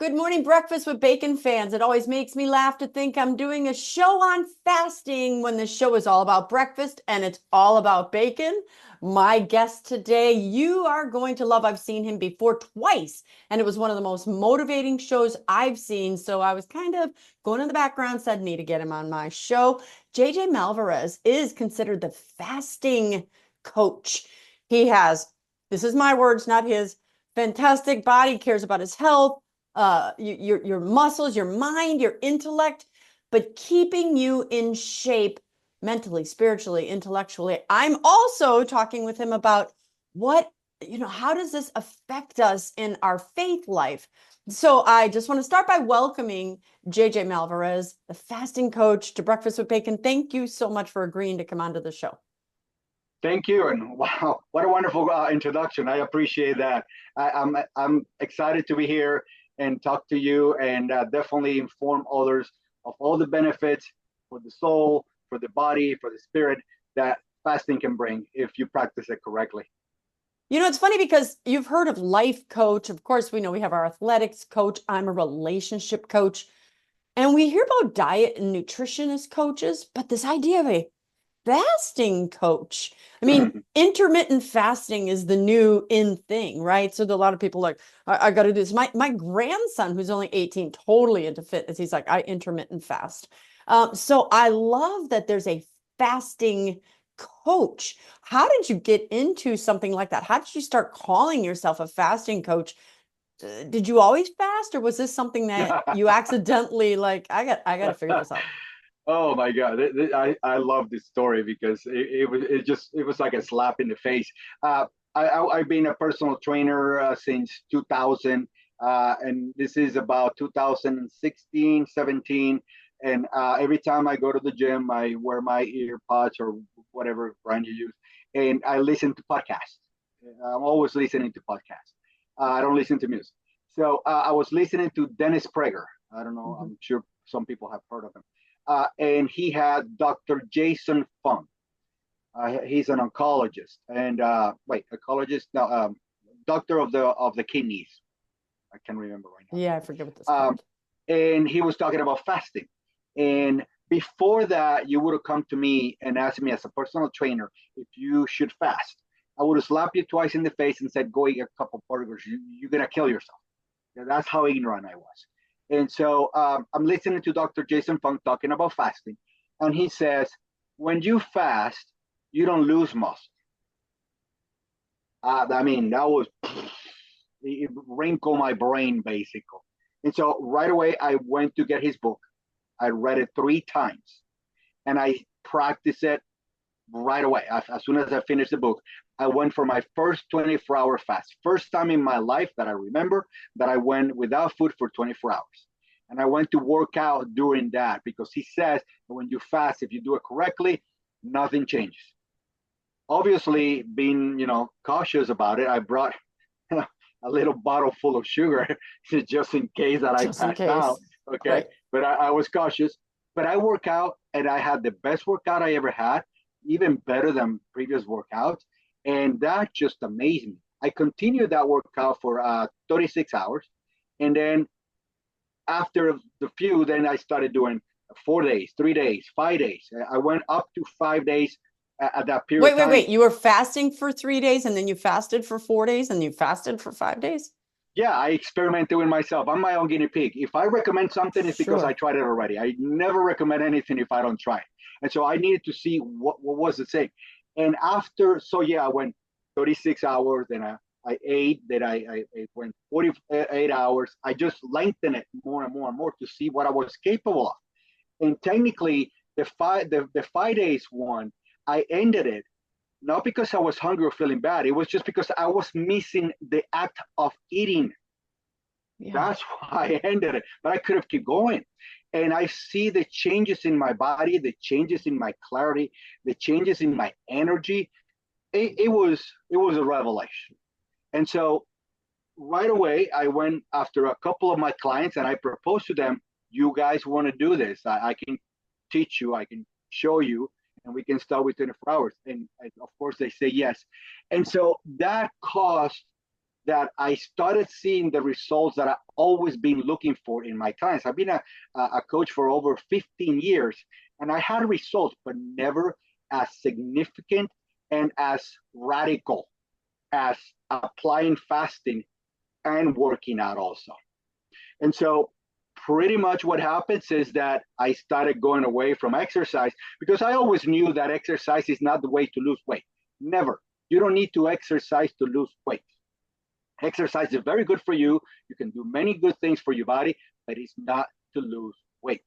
Good morning, Breakfast with Bacon fans. It always makes me laugh to think I'm doing a show on fasting when the show is all about breakfast and it's all about bacon. My guest today, you are going to love. I've seen him before twice, and it was one of the most motivating shows I've seen. So I was kind of going in the background, said, need to get him on my show. JJ Malvarez is considered the fasting coach. He has, this is my words, not his, fantastic body, cares about his health, your muscles, your mind, your intellect, but keeping you in shape mentally, spiritually, intellectually. I'm also talking with him about how does this affect us in our faith life? So I just want to start by welcoming JJ Malvarez, the fasting coach, to Breakfast with Bacon. Thank you so much for agreeing to come onto the show. Thank you, and wow, what a wonderful introduction. I appreciate that. I'm excited to be here and talk to you, and definitely inform others of all the benefits for the soul, for the body, for the spirit that fasting can bring if you practice it correctly. You know, it's funny because you've heard of life coach. Of course, we know we have our athletics coach. I'm a relationship coach. And we hear about diet and nutritionist coaches, but this idea of a fasting coach. I mean, intermittent fasting is the new in thing, right? So a lot of people like, I got to do this. My grandson, who's only 18, totally into fitness. He's like, I intermittent fast. So I love that there's a fasting coach. How did you get into something like that? How did you start calling yourself a fasting coach? Did you always fast, or was this something that you accidentally like, I got to figure this out? Oh my God, I love this story because it was like a slap in the face. I've been a personal trainer since 2000, and this is about 2016, 17. And every time I go to the gym, I wear my ear pods or whatever brand you use, and I listen to podcasts. I'm always listening to podcasts. I don't listen to music. So I was listening to Dennis Prager. I don't know. I'm sure some people have heard of him. And he had Dr. Jason Fung. He's an oncologist and oncologist, no, doctor of the kidneys. I can't remember right now. Yeah, I forget what this called. And he was talking about fasting. And before that, you would have come to me and asked me as a personal trainer if you should fast. I would have slapped you twice in the face and said, "Go eat a couple burgers. You're gonna kill yourself." Yeah, that's how ignorant I was. And so I'm listening to Dr. Jason Fung talking about fasting, and he says, when you fast, you don't lose muscle. I mean, that was, it wrinkled my brain, basically. And so right away, I went to get his book. I read it 3 times, and I practiced it right away. As soon as I finished the book, I went for my first 24-hour fast. First time in my life that I remember that I went without food for 24 hours. And I went to work out during that because he says that when you fast, if you do it correctly, nothing changes. Obviously, being cautious about it, I brought a little bottle full of sugar just in case that I passed out. Okay, right. But I was cautious. But I work out, and I had the best workout I ever had, even better than previous workouts. And that just amazed me. I continued that workout for 36 hours. And then after the few, then I started doing 4 days, 3 days, 5 days. I went up to 5 days at that period. Wait. You were fasting for 3 days, and then you fasted for 4 days, and you fasted for 5 days? Yeah, I experimented with myself. I'm my own guinea pig. If I recommend something, it's because I tried it already. I never recommend anything if I don't try it. And so I needed to see what was the same. And after, so yeah, I went 36 hours, then I ate, then I went 48 hours. I just lengthened it more and more and more to see what I was capable of. And technically, the 5 days one, I ended it not because I was hungry or feeling bad. It was just because I was missing the act of eating. Yeah. That's why I ended it. But I could have kept going. And I see the changes in my body, the changes in my clarity, the changes in my energy. It was a revelation. And so right away, I went after a couple of my clients and I proposed to them, you guys want to do this? I can teach you, I can show you, and we can start with 24 hours. And of course, they say yes. And so that caused that I started seeing the results that I've always been looking for in my clients. I've been a coach for over 15 years, and I had results, but never as significant and as radical as applying fasting and working out also. And so pretty much what happens is that I started going away from exercise, because I always knew that exercise is not the way to lose weight. Never. You don't need to exercise to lose weight. Exercise is very good for you. You can do many good things for your body, but it's not to lose weight.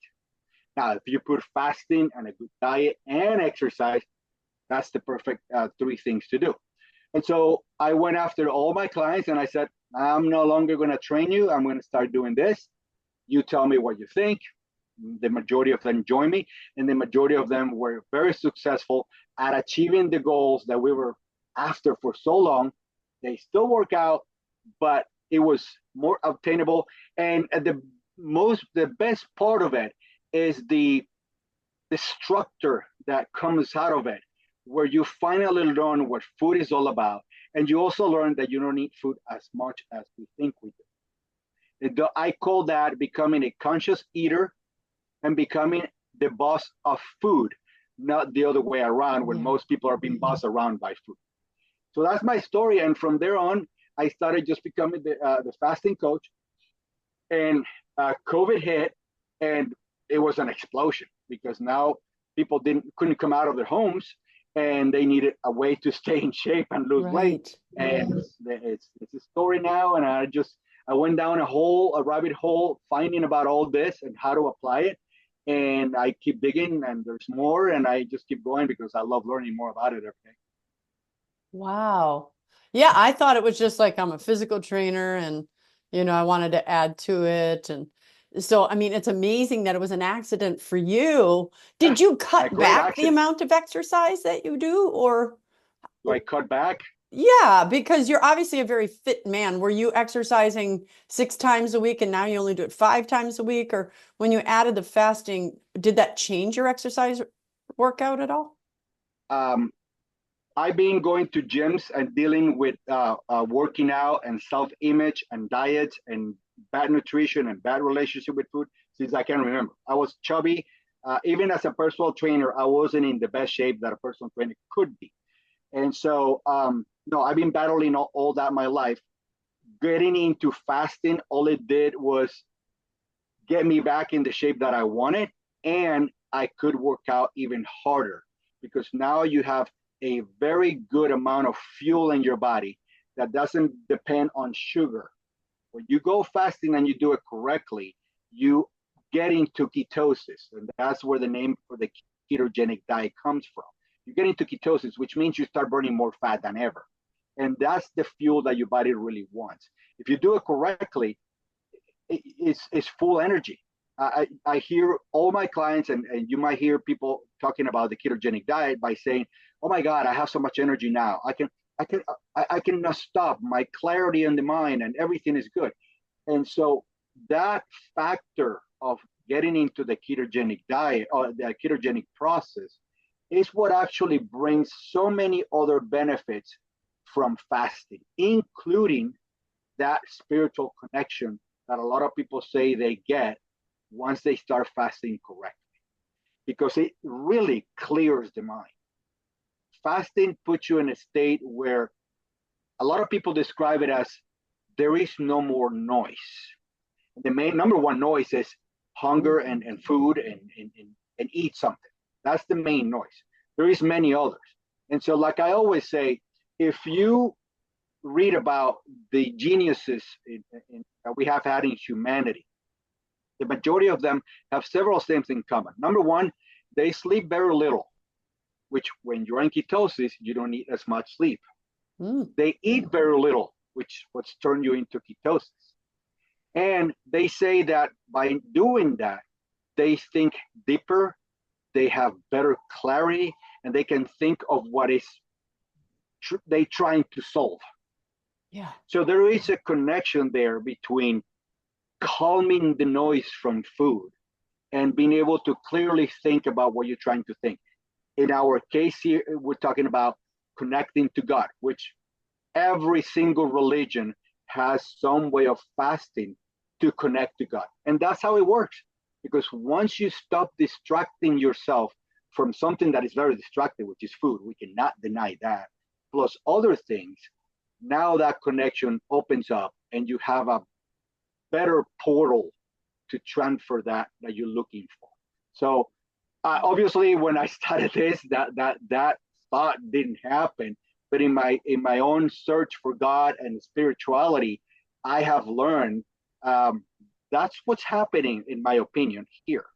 Now, if you put fasting and a good diet and exercise, that's the perfect three things to do. And so I went after all my clients and I said, I'm no longer going to train you. I'm going to start doing this. You tell me what you think. The majority of them joined me, and the majority of them were very successful at achieving the goals that we were after for so long. They still work out, but it was more obtainable. And the best part of it is the structure that comes out of it, where you finally learn what food is all about. And you also learn that you don't need food as much as we think we do. And I call that becoming a conscious eater and becoming the boss of food, not the other way around, when most people are being bossed around by food. So that's my story. And from there on, I started just becoming the fasting coach. And COVID hit, and it was an explosion, because now people couldn't come out of their homes, and they needed a way to stay in shape and lose weight. And it's a story now. And I went down a rabbit hole, finding about all this and how to apply it. And I keep digging, and there's more, and I just keep going because I love learning more about it every day. Wow. Yeah, I thought it was just like I'm a physical trainer and, I wanted to add to it. And so, I mean, it's amazing that it was an accident for you. Did you cut back the amount of exercise that you do, or? Do I cut back? Yeah, because you're obviously a very fit man. Were you exercising 6 times a week and now you only do it 5 times a week? Or when you added the fasting, did that change your exercise workout at all? I've been going to gyms and dealing with working out and self-image and diets and bad nutrition and bad relationship with food since I can remember. I was chubby. Even as a personal trainer, I wasn't in the best shape that a personal trainer could be. And so, I've been battling all that my life. Getting into fasting, all it did was get me back in the shape that I wanted, and I could work out even harder, because now you have a very good amount of fuel in your body that doesn't depend on sugar. When you go fasting and you do it correctly, you get into ketosis, and that's where the name for the ketogenic diet comes from. You get into ketosis, which means you start burning more fat than ever. And that's the fuel that your body really wants. If you do it correctly, it's full energy. I hear all my clients, and you might hear people talking about the ketogenic diet by saying, "Oh my God, I have so much energy now. I cannot stop. My clarity in the mind and everything is good." And so that factor of getting into the ketogenic diet or the ketogenic process is what actually brings so many other benefits from fasting, including that spiritual connection that a lot of people say they get once they start fasting correctly, because it really clears the mind. Fasting puts you in a state where a lot of people describe it as there is no more noise. The main number one noise is hunger and food and eat something. That's the main noise. There is many others. And so, like I always say, if you read about the geniuses that we have had in humanity, the majority of them have several things in common. Number one, they sleep very little, which when you're in ketosis, you don't need as much sleep. They eat very little, which what's turned you into ketosis. And they say that by doing that, they think deeper, they have better clarity, and they can think of what is they trying to solve. Yeah. So there is a connection there between calming the noise from food and being able to clearly think about what you're trying to think. In our case here, we're talking about connecting to God, which every single religion has some way of fasting to connect to God. And that's how it works. Because once you stop distracting yourself from something that is very distracting, which is food, we cannot deny that, plus other things, now that connection opens up and you have a better portal to transfer that you're looking for. So obviously, when I started this, that thought didn't happen. But in my own search for God and spirituality, I have learned that's what's happening, in my opinion, here.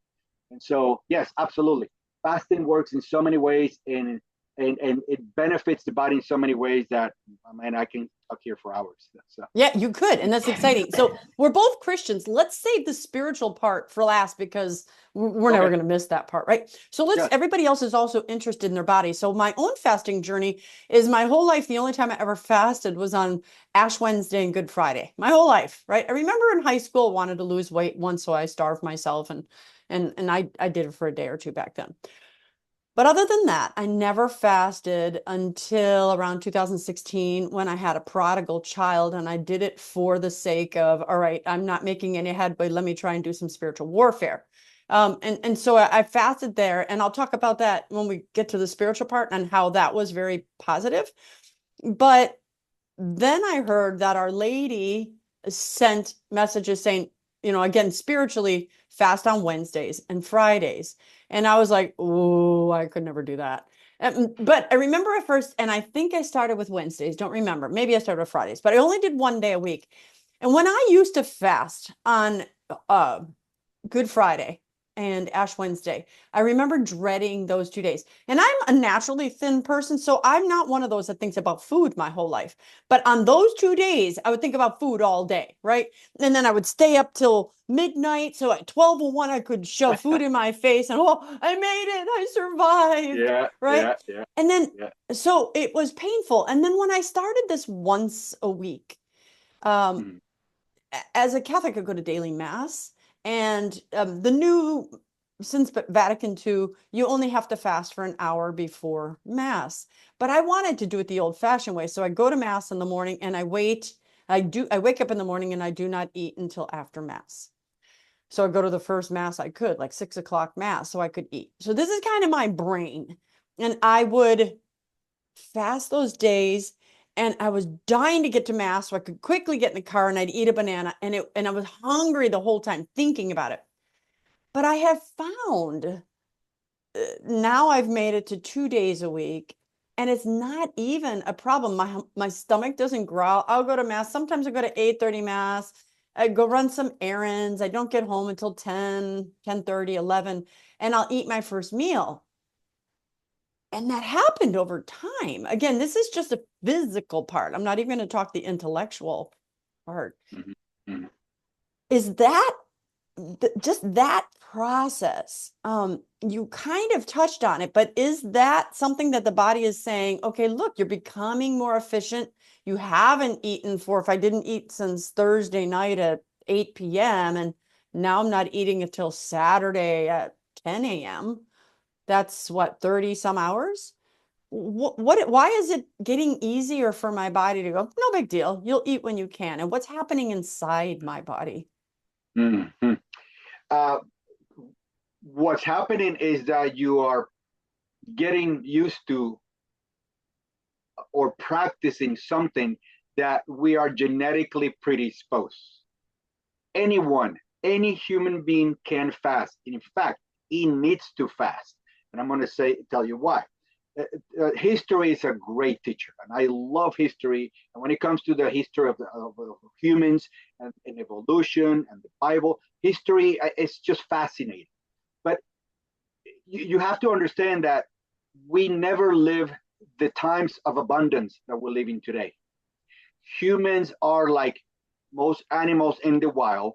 And so, yes, absolutely, fasting works in so many ways, and it benefits the body in so many ways that, man, I can talk here for hours. So. Yeah, you could, and that's exciting. So we're both Christians. Let's save the spiritual part for last because we're never going to miss that part, right? So everybody else is also interested in their body. So my own fasting journey is my whole life. The only time I ever fasted was on Ash Wednesday and Good Friday. My whole life, right? I remember in high school, wanted to lose weight once, so I starved myself, and I did it for a day or two back then. But other than that, I never fasted until around 2016 when I had a prodigal child, and I did it for the sake of, all right, I'm not making any headway. Let me try and do some spiritual warfare. And so I fasted there, and I'll talk about that when we get to the spiritual part and how that was very positive. But then I heard that Our Lady sent messages saying, again, spiritually, fast on Wednesdays and Fridays. And I was like, oh, I could never do that. But I remember at first, and I think I started with Wednesdays, don't remember. Maybe I started with Fridays, but I only did one day a week. And when I used to fast on Good Friday and Ash Wednesday, I remember dreading those 2 days. And I'm a naturally thin person, so I'm not one of those that thinks about food my whole life. But on those 2 days, I would think about food all day, right? And then I would stay up till midnight. So at 12:01, I could shove food in my face and, oh, I made it. I survived. Yeah. Right. Yeah. And then, so it was painful. And then when I started this once a week, as a Catholic, I go to daily mass. And since Vatican II, you only have to fast for an hour before mass. But I wanted to do it the old-fashioned way. So I go to mass in the morning and I wait. I wake up in the morning and I do not eat until after mass. So I go to the first mass I could, like 6 o'clock mass, so I could eat. So this is kind of my brain. And I would fast those days. And I was dying to get to mass so I could quickly get in the car and I'd eat a banana. And I was hungry the whole time thinking about it. But I have found now I've made it to 2 days a week, and it's not even a problem. My stomach doesn't growl. I'll go to mass. Sometimes I go to 8:30 mass. I go run some errands. I don't get home until 10, 10:30, 11, and I'll eat my first meal. And that happened over time. Again, this is just a physical part. I'm not even going to talk the intellectual part. Is that just that process? You kind of touched on it, but is that something that the body is saying, okay, look, you're becoming more efficient. You haven't eaten if I didn't eat since Thursday night at 8 p.m. and now I'm not eating until Saturday at 10 a.m. That's what, 30 some hours? Why is it getting easier for my body to go, no big deal, you'll eat when you can? And what's happening inside my body? What's happening is that you are getting used to or practicing something that we are genetically predisposed. Any human being can fast. In fact, he needs to fast. And I'm going to tell you why. History is a great teacher, and I love history. And when it comes to the history of humans and evolution and the Bible, history is just fascinating. But you have to understand that we never live the times of abundance that we're living today. Humans are like most animals in the wild,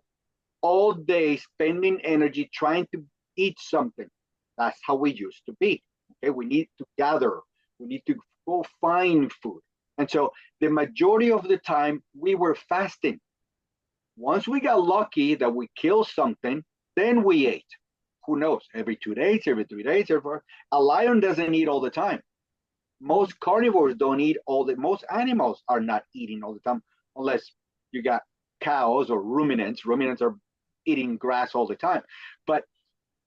all day spending energy trying to eat something. That's how we used to be. Okay, we need to gather. We need to go find food. And so the majority of the time we were fasting. Once we got lucky that we killed something, then we ate. Who knows? Every 2 days, every 3 days, a lion doesn't eat all the time. Most carnivores don't eat most animals are not eating all the time, unless You got cows or ruminants. Ruminants are eating grass all the time, but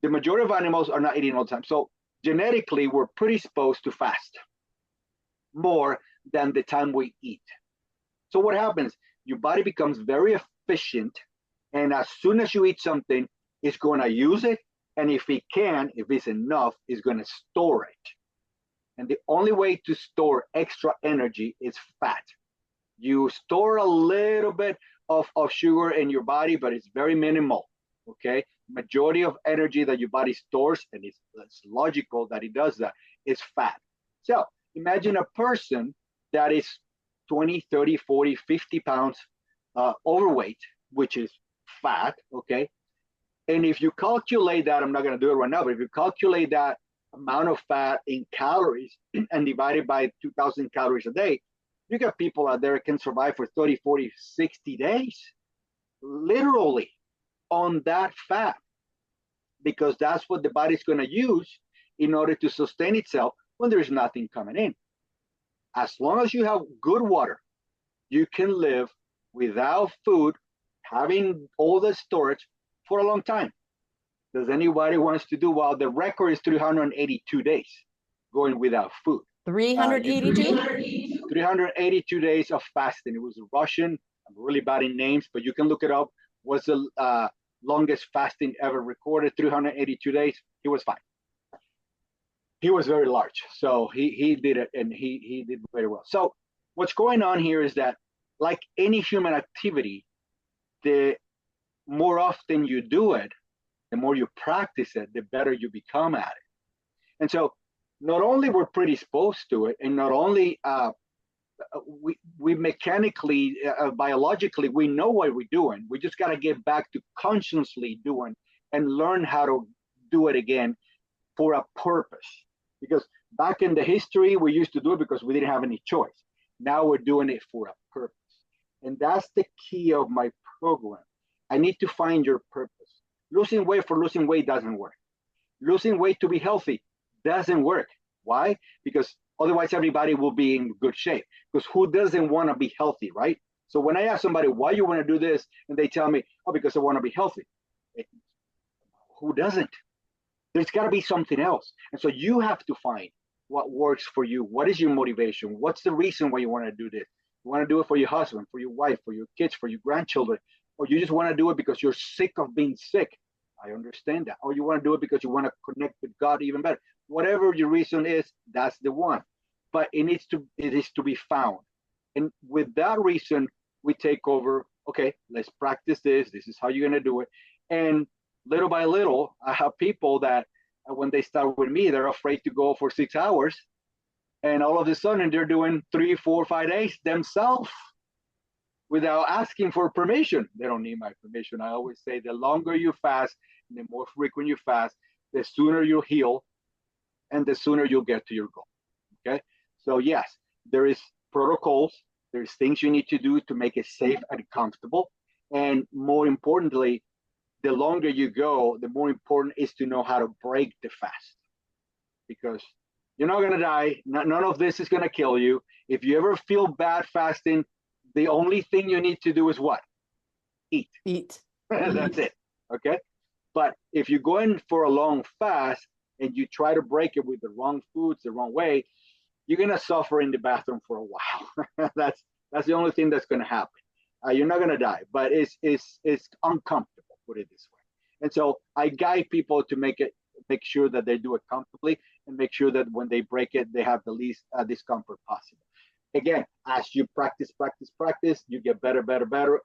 the majority of animals are not eating all the time. So genetically, we're predisposed to fast more than the time we eat. So what happens? Your body becomes very efficient, and as soon as you eat something, it's going to use it, and if it's enough, it's going to store it. And the only way to store extra energy is fat. You store a little bit of sugar in your body, but it's very minimal. Okay, majority of energy that your body stores, and it's logical that it does that, is fat. So imagine a person that is 20, 30, 40, 50 pounds overweight, which is fat, okay? And if you calculate that, I'm not going to do it right now, but if you calculate that amount of fat in calories and divide it by 2,000 calories a day, you got people out there that can survive for 30, 40, 60 days, literally on that fat, because that's what the body's going to use in order to sustain itself when there's nothing coming in. As long as you have good water, you can live without food, having all the storage for a long time. Does anybody wants to do? Well, the record is 382 days going without food. 382? 382 days of fasting. It was a Russian. I'm really bad in names, but you can look it up. Was the longest fasting ever recorded, 382 days. He was fine. He was very large, so he did it, and he did very well. So what's going on here is that, like any human activity, the more often you do it, the more you practice it, the better you become at it. And so not only we're predisposed to it, and not only we mechanically, biologically, we know what we're doing. We just got to get back to consciously doing and learn how to do it again for a purpose. Because back in the history, we used to do it because we didn't have any choice. Now we're doing it for a purpose. And that's the key of my program. I need to find your purpose. Losing weight for losing weight doesn't work. Losing weight to be healthy doesn't work. Why? Because otherwise everybody will be in good shape. Because who doesn't want to be healthy, right? So when I ask somebody, why you want to do this? And they tell me, oh, because I want to be healthy. Who doesn't? There's got to be something else. And so you have to find what works for you. What is your motivation? What's the reason why you want to do this? You want to do it for your husband, for your wife, for your kids, for your grandchildren, or you just want to do it because you're sick of being sick. I understand that. Or you want to do it because you want to connect with God even better. Whatever your reason is, that's the one. But it is to be found. And with that reason, we take over, okay, let's practice this. This is how you're going to do it. And little by little, I have people that when they start with me, they're afraid to go for 6 hours. And all of a sudden, they're doing 3, 4, 5 days themselves without asking for permission. They don't need my permission. I always say the longer you fast, the more frequent you fast, the sooner you'll heal, and the sooner you'll get to your goal. Okay? So yes, there is protocols. There's things you need to do to make it safe and comfortable. And more importantly, the longer you go, the more important is to know how to break the fast. Because you're not going to die. None of this is going to kill you. If you ever feel bad fasting, the only thing you need to do is what? Eat. Eat. That's it. Okay? But if you go in for a long fast and you try to break it with the wrong foods, the wrong way, you're going to suffer in the bathroom for a while. That's the only thing that's going to happen. You're not going to die, but it's uncomfortable, put it this way. And so I guide people to make sure that they do it comfortably and make sure that when they break it, they have the least discomfort possible. Again, as you practice, you get better,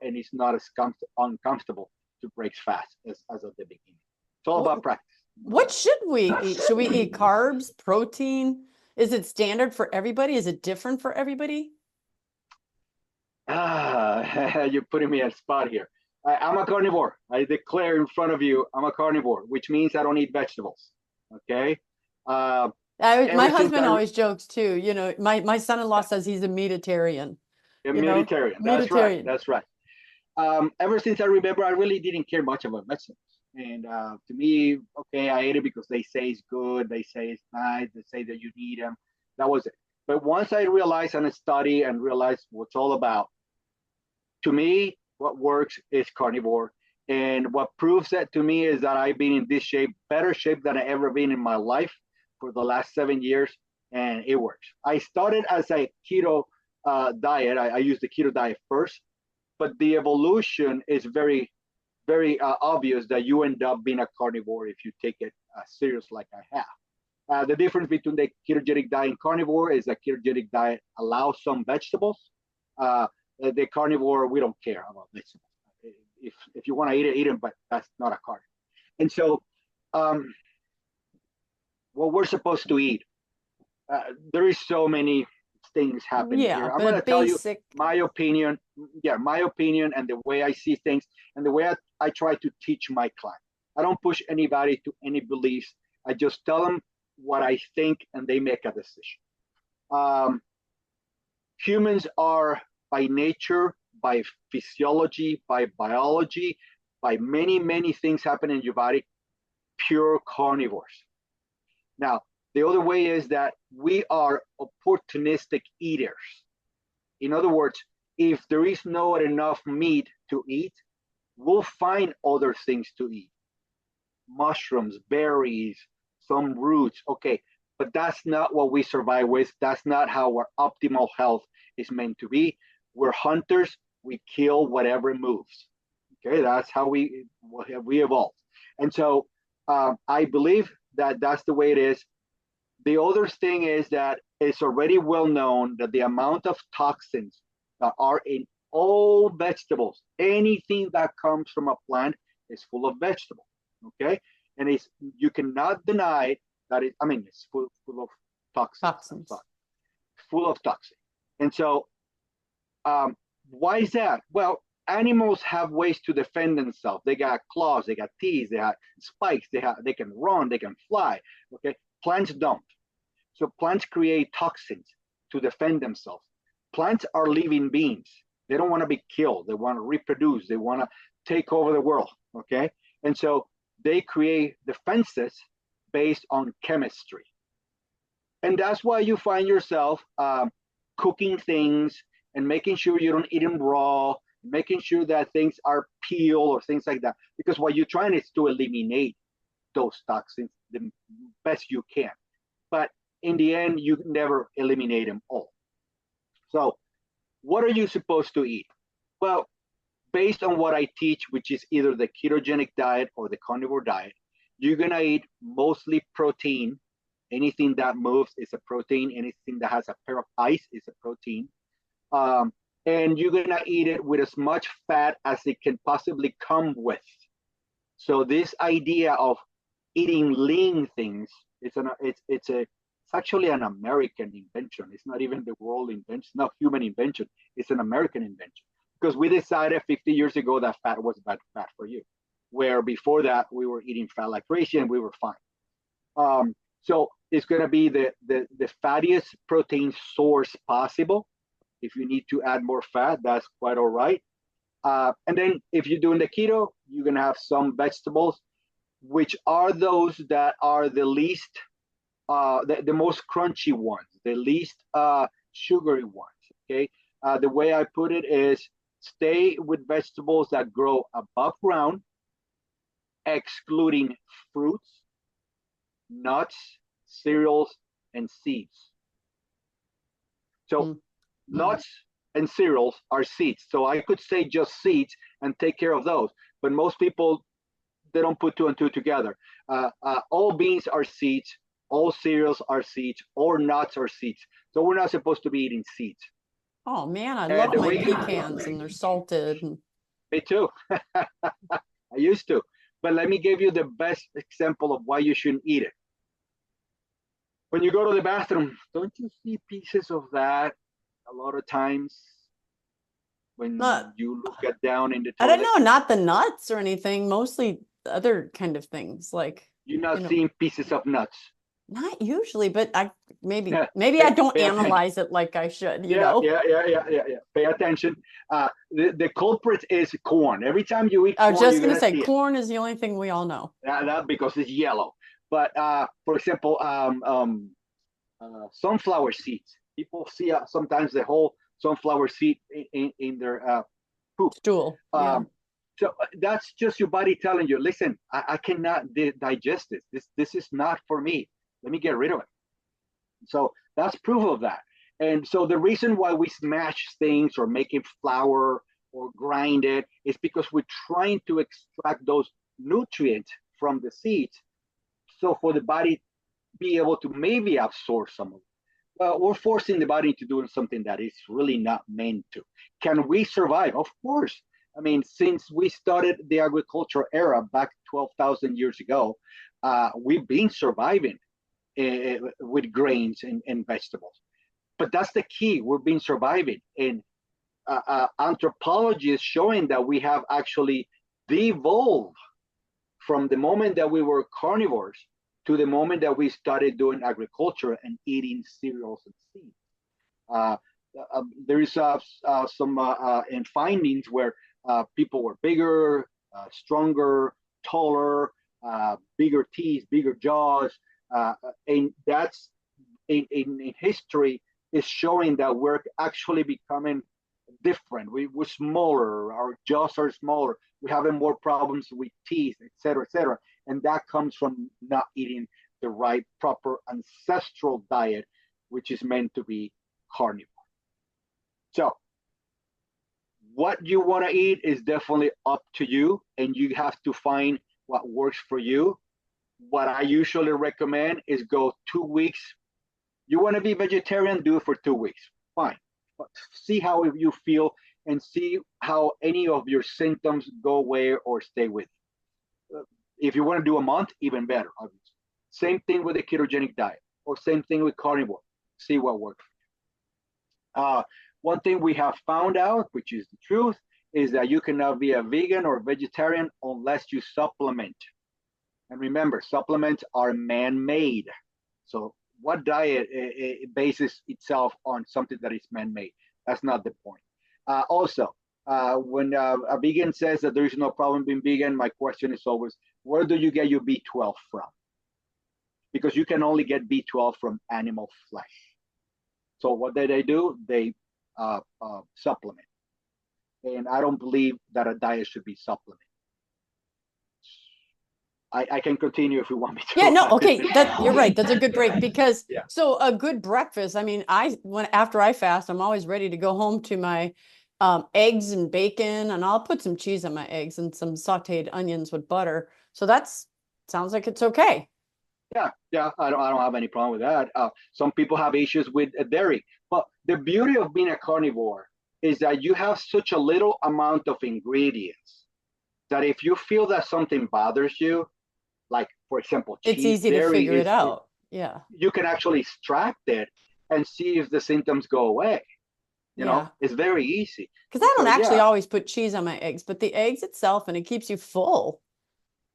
and it's not as uncomfortable to break fast as at the beginning. It's all about practice. What should we eat? Should we eat carbs, protein? Is it standard for everybody? Is it different for everybody? You're putting me on a spot here. I'm a carnivore. I declare in front of you, I'm a carnivore, which means I don't eat vegetables. Okay. My husband always jokes too. You know, my son-in-law says he's a meatitarian. A meatitarian. That's right. That's right. Ever since I remember, I really didn't care much about vegetables. And to me, okay, I ate it because they say it's good. They say it's nice. They say that you need them. That was it. But once I realized and studied and realized what it's all about, to me, what works is carnivore. And what proves that to me is that I've been in this shape, better shape than I ever been in my life for the last 7 years, and it works. I started as a keto diet. I used the keto diet first, but the evolution is very, very obvious that you end up being a carnivore if you take it serious like I have. The difference between the ketogenic diet and carnivore is the ketogenic diet allows some vegetables. The carnivore, we don't care about vegetables. If you want to eat it, but that's not a carnivore. And so, what we're supposed to eat, there is so many things happening here. I'm going to tell you my opinion. Yeah, my opinion and the way I see things and the way I try to teach my client. I don't push anybody to any beliefs. I just tell them what I think and they make a decision. Humans are by nature, by physiology, by biology, by many, many things happen in your body, pure carnivores. Now, the other way is that we are opportunistic eaters. In other words, if there is not enough meat to eat, we'll find other things to eat. Mushrooms, berries, some roots, okay, but that's not what we survive with. That's not how our optimal health is meant to be. We're hunters, we kill whatever moves. Okay, that's how we evolved. And so I believe that that's the way it is. The other thing is that it's already well known that the amount of toxins that are in all vegetables, anything that comes from a plant is full of vegetables, okay? And you cannot deny that it's full of toxins. Full of toxins. And so why is that? Well, animals have ways to defend themselves. They got claws, they got teeth, they have spikes, they can run, they can fly, okay? Plants don't. So plants create toxins to defend themselves. Plants are living beings. They don't want to be killed. They want to reproduce. They want to take over the world, okay? And so they create defenses based on chemistry. And that's why you find yourself cooking things and making sure you don't eat them raw, making sure that things are peeled or things like that. Because what you're trying is to eliminate those toxins the best you can. But in the end, you never eliminate them all. So what are you supposed to eat? Well, based on what I teach, which is either the ketogenic diet or the carnivore diet, you're going to eat mostly protein. Anything that moves is a protein. Anything that has a pair of eyes is a protein. And you're going to eat it with as much fat as it can possibly come with. So this idea of eating lean things, it's actually an American invention. It's not even the world invention, it's not human invention. It's an American invention. Because we decided 50 years ago that fat was bad fat for you. Where before that, we were eating fat like crazy and we were fine. So it's going to be the fattiest protein source possible. If you need to add more fat, that's quite all right. And then if you're doing the keto, you're going to have some vegetables, which are those that are the least, the most crunchy ones, the least sugary ones, okay? The way I put it is stay with vegetables that grow above ground, excluding fruits, nuts, cereals, and seeds. So nuts and cereals are seeds. So I could say just seeds and take care of those. But most people, they don't put two and two together. All beans are seeds. All cereals are seeds. All nuts are seeds. So we're not supposed to be eating seeds. Oh man, I love my pecans and they're salted. Me too. I used to. But let me give you the best example of why you shouldn't eat it. When you go to the bathroom, don't you see pieces of that a lot of times when you look down in the toilet? I don't know, not the nuts or anything, mostly other kind of things like. You're not seeing pieces of nuts. Not usually, but maybe I don't analyze it like I should, you know? Yeah. Pay attention. The culprit is corn. Every time you eat corn, I was just going to say, corn is the only thing we all know. That because it's yellow. But for example, sunflower seeds. People see sometimes the whole sunflower seed in their poop. Stool. Yeah. So that's just your body telling you, listen, I cannot digest this. This is not for me. Let me get rid of it. So that's proof of that. And so the reason why we smash things or make it flour or grind it is because we're trying to extract those nutrients from the seeds. So for the body be able to maybe absorb some of it. Well, we're forcing the body to do something that is really not meant to. Can we survive? Of course. I mean, since we started the agricultural era back 12,000 years ago, we've been surviving with grains and vegetables. But that's the key. We've been surviving. And anthropology is showing that we have actually devolved from the moment that we were carnivores to the moment that we started doing agriculture and eating cereals and seeds. There is some findings where people were bigger, stronger, taller, bigger teeth, bigger jaws, and that's in history is showing that we're actually becoming different. We're smaller, our jaws are smaller, we're having more problems with teeth, etc., etc. And that comes from not eating the right, proper ancestral diet, which is meant to be carnivore. So what you want to eat is definitely up to you, and you have to find what works for you. What I usually recommend is go 2 weeks. You want to be vegetarian, do it for 2 weeks. Fine. But see how you feel and see how any of your symptoms go away or stay with you. If you want to do a month, even better, obviously. Same thing with the ketogenic diet, or same thing with carnivore. See what works for you. One thing we have found out, which is the truth, is that you cannot be a vegan or vegetarian unless you supplement. And remember, supplements are man-made. So what diet bases itself on something that is man-made? That's not the point. Also, when a vegan says that there is no problem being vegan, my question is always, where do you get your B12 from? Because you can only get B12 from animal flesh. So what they do? They supplement. And I don't believe that a diet should be supplemented. I can continue if you want me to. Yeah, no, okay, you're right. That's a good break because yeah. So a good breakfast. I mean, after I fast, I'm always ready to go home to my eggs and bacon, and I'll put some cheese on my eggs and some sautéed onions with butter. So sounds like it's okay. Yeah, I don't have any problem with that. Some people have issues with dairy, but the beauty of being a carnivore is that you have such a little amount of ingredients that if you feel that something bothers you, like for example, cheese, it's easy to figure it out. Yeah, you can actually extract it and see if the symptoms go away. You know, it's very easy. Because I don't actually always put cheese on my eggs, but the eggs itself, and it keeps you full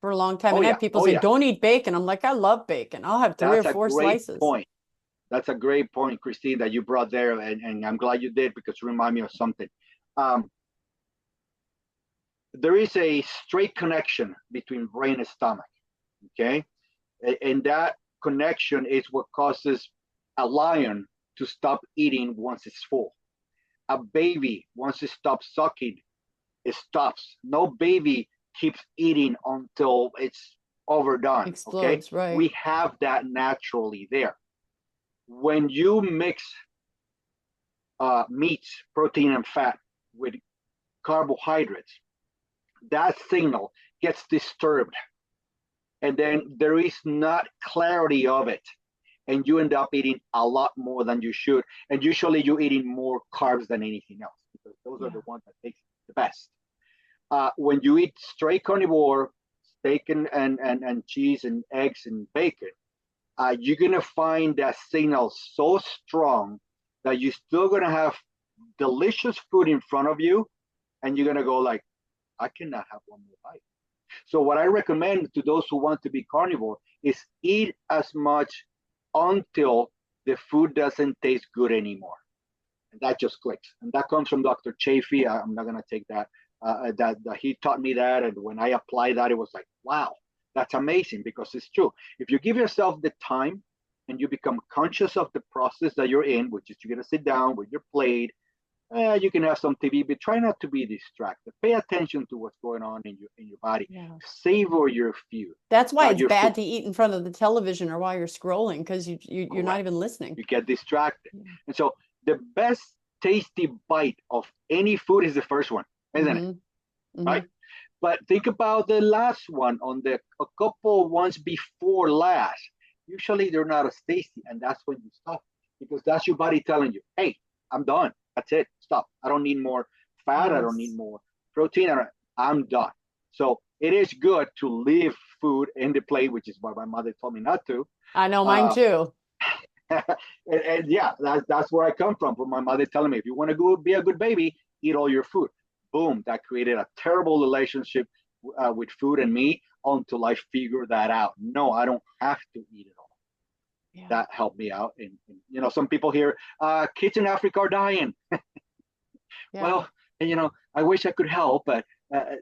for a long time. And I have people say, don't eat bacon. I'm like, I love bacon. I'll have 3 or 4 slices. Point. That's a great point, Christine, that you brought there. And I'm glad you did, because you remind me of something. There is a straight connection between brain and stomach. Okay. And that connection is what causes a lion to stop eating once it's full. A baby, once it stops sucking, it stops. No baby keeps eating until it's overdone. Explodes, okay? Right. We have that naturally there. When you mix meats, protein, and fat with carbohydrates, that signal gets disturbed. And then there is not clarity of it. And you end up eating a lot more than you should. And usually you're eating more carbs than anything else, because those are the ones that taste the best. When you eat straight carnivore, steak and cheese and eggs and bacon, you're going to find that signal so strong that you're still going to have delicious food in front of you. And you're going to go like, I cannot have one more bite. So what I recommend to those who want to be carnivore is eat as much until the food doesn't taste good anymore. And that just clicks. And that comes from Dr. Chafee. I'm not going to take that. That he taught me that. And when I applied that, it was like, wow, that's amazing, because it's true. If you give yourself the time and you become conscious of the process that you're in, which is you're going to sit down with your plate, You can have some TV, but try not to be distracted. Pay attention to what's going on in your body. Yeah. Savor your food. That's why it's Your bad food. to eat in front of the television or while you're scrolling because you're not Correct. even listening. You get distracted. Yeah. And so the best tasty bite of any food is the first one, isn't it? Mm-hmm. Mm-hmm. Right? But think about the last one on the a couple ones before last. Usually they're not as tasty, and that's when you stop because that's your body telling you, "Hey, I'm done. That's it. Stop. I don't need more fat. I don't need Yes. more protein. I'm done." So it is good to leave food in the plate, which is what my mother told me not to. I know mine Uh, too. and yeah, that's where I come from my mother telling me, if you want to go be a good baby, eat all your food. Boom, that created a terrible relationship with food and me until I figured that out. No, I don't have to eat it all. Yeah. That helped me out. And some people here, kids in Africa are dying. Yeah. Well, and I wish I could help, but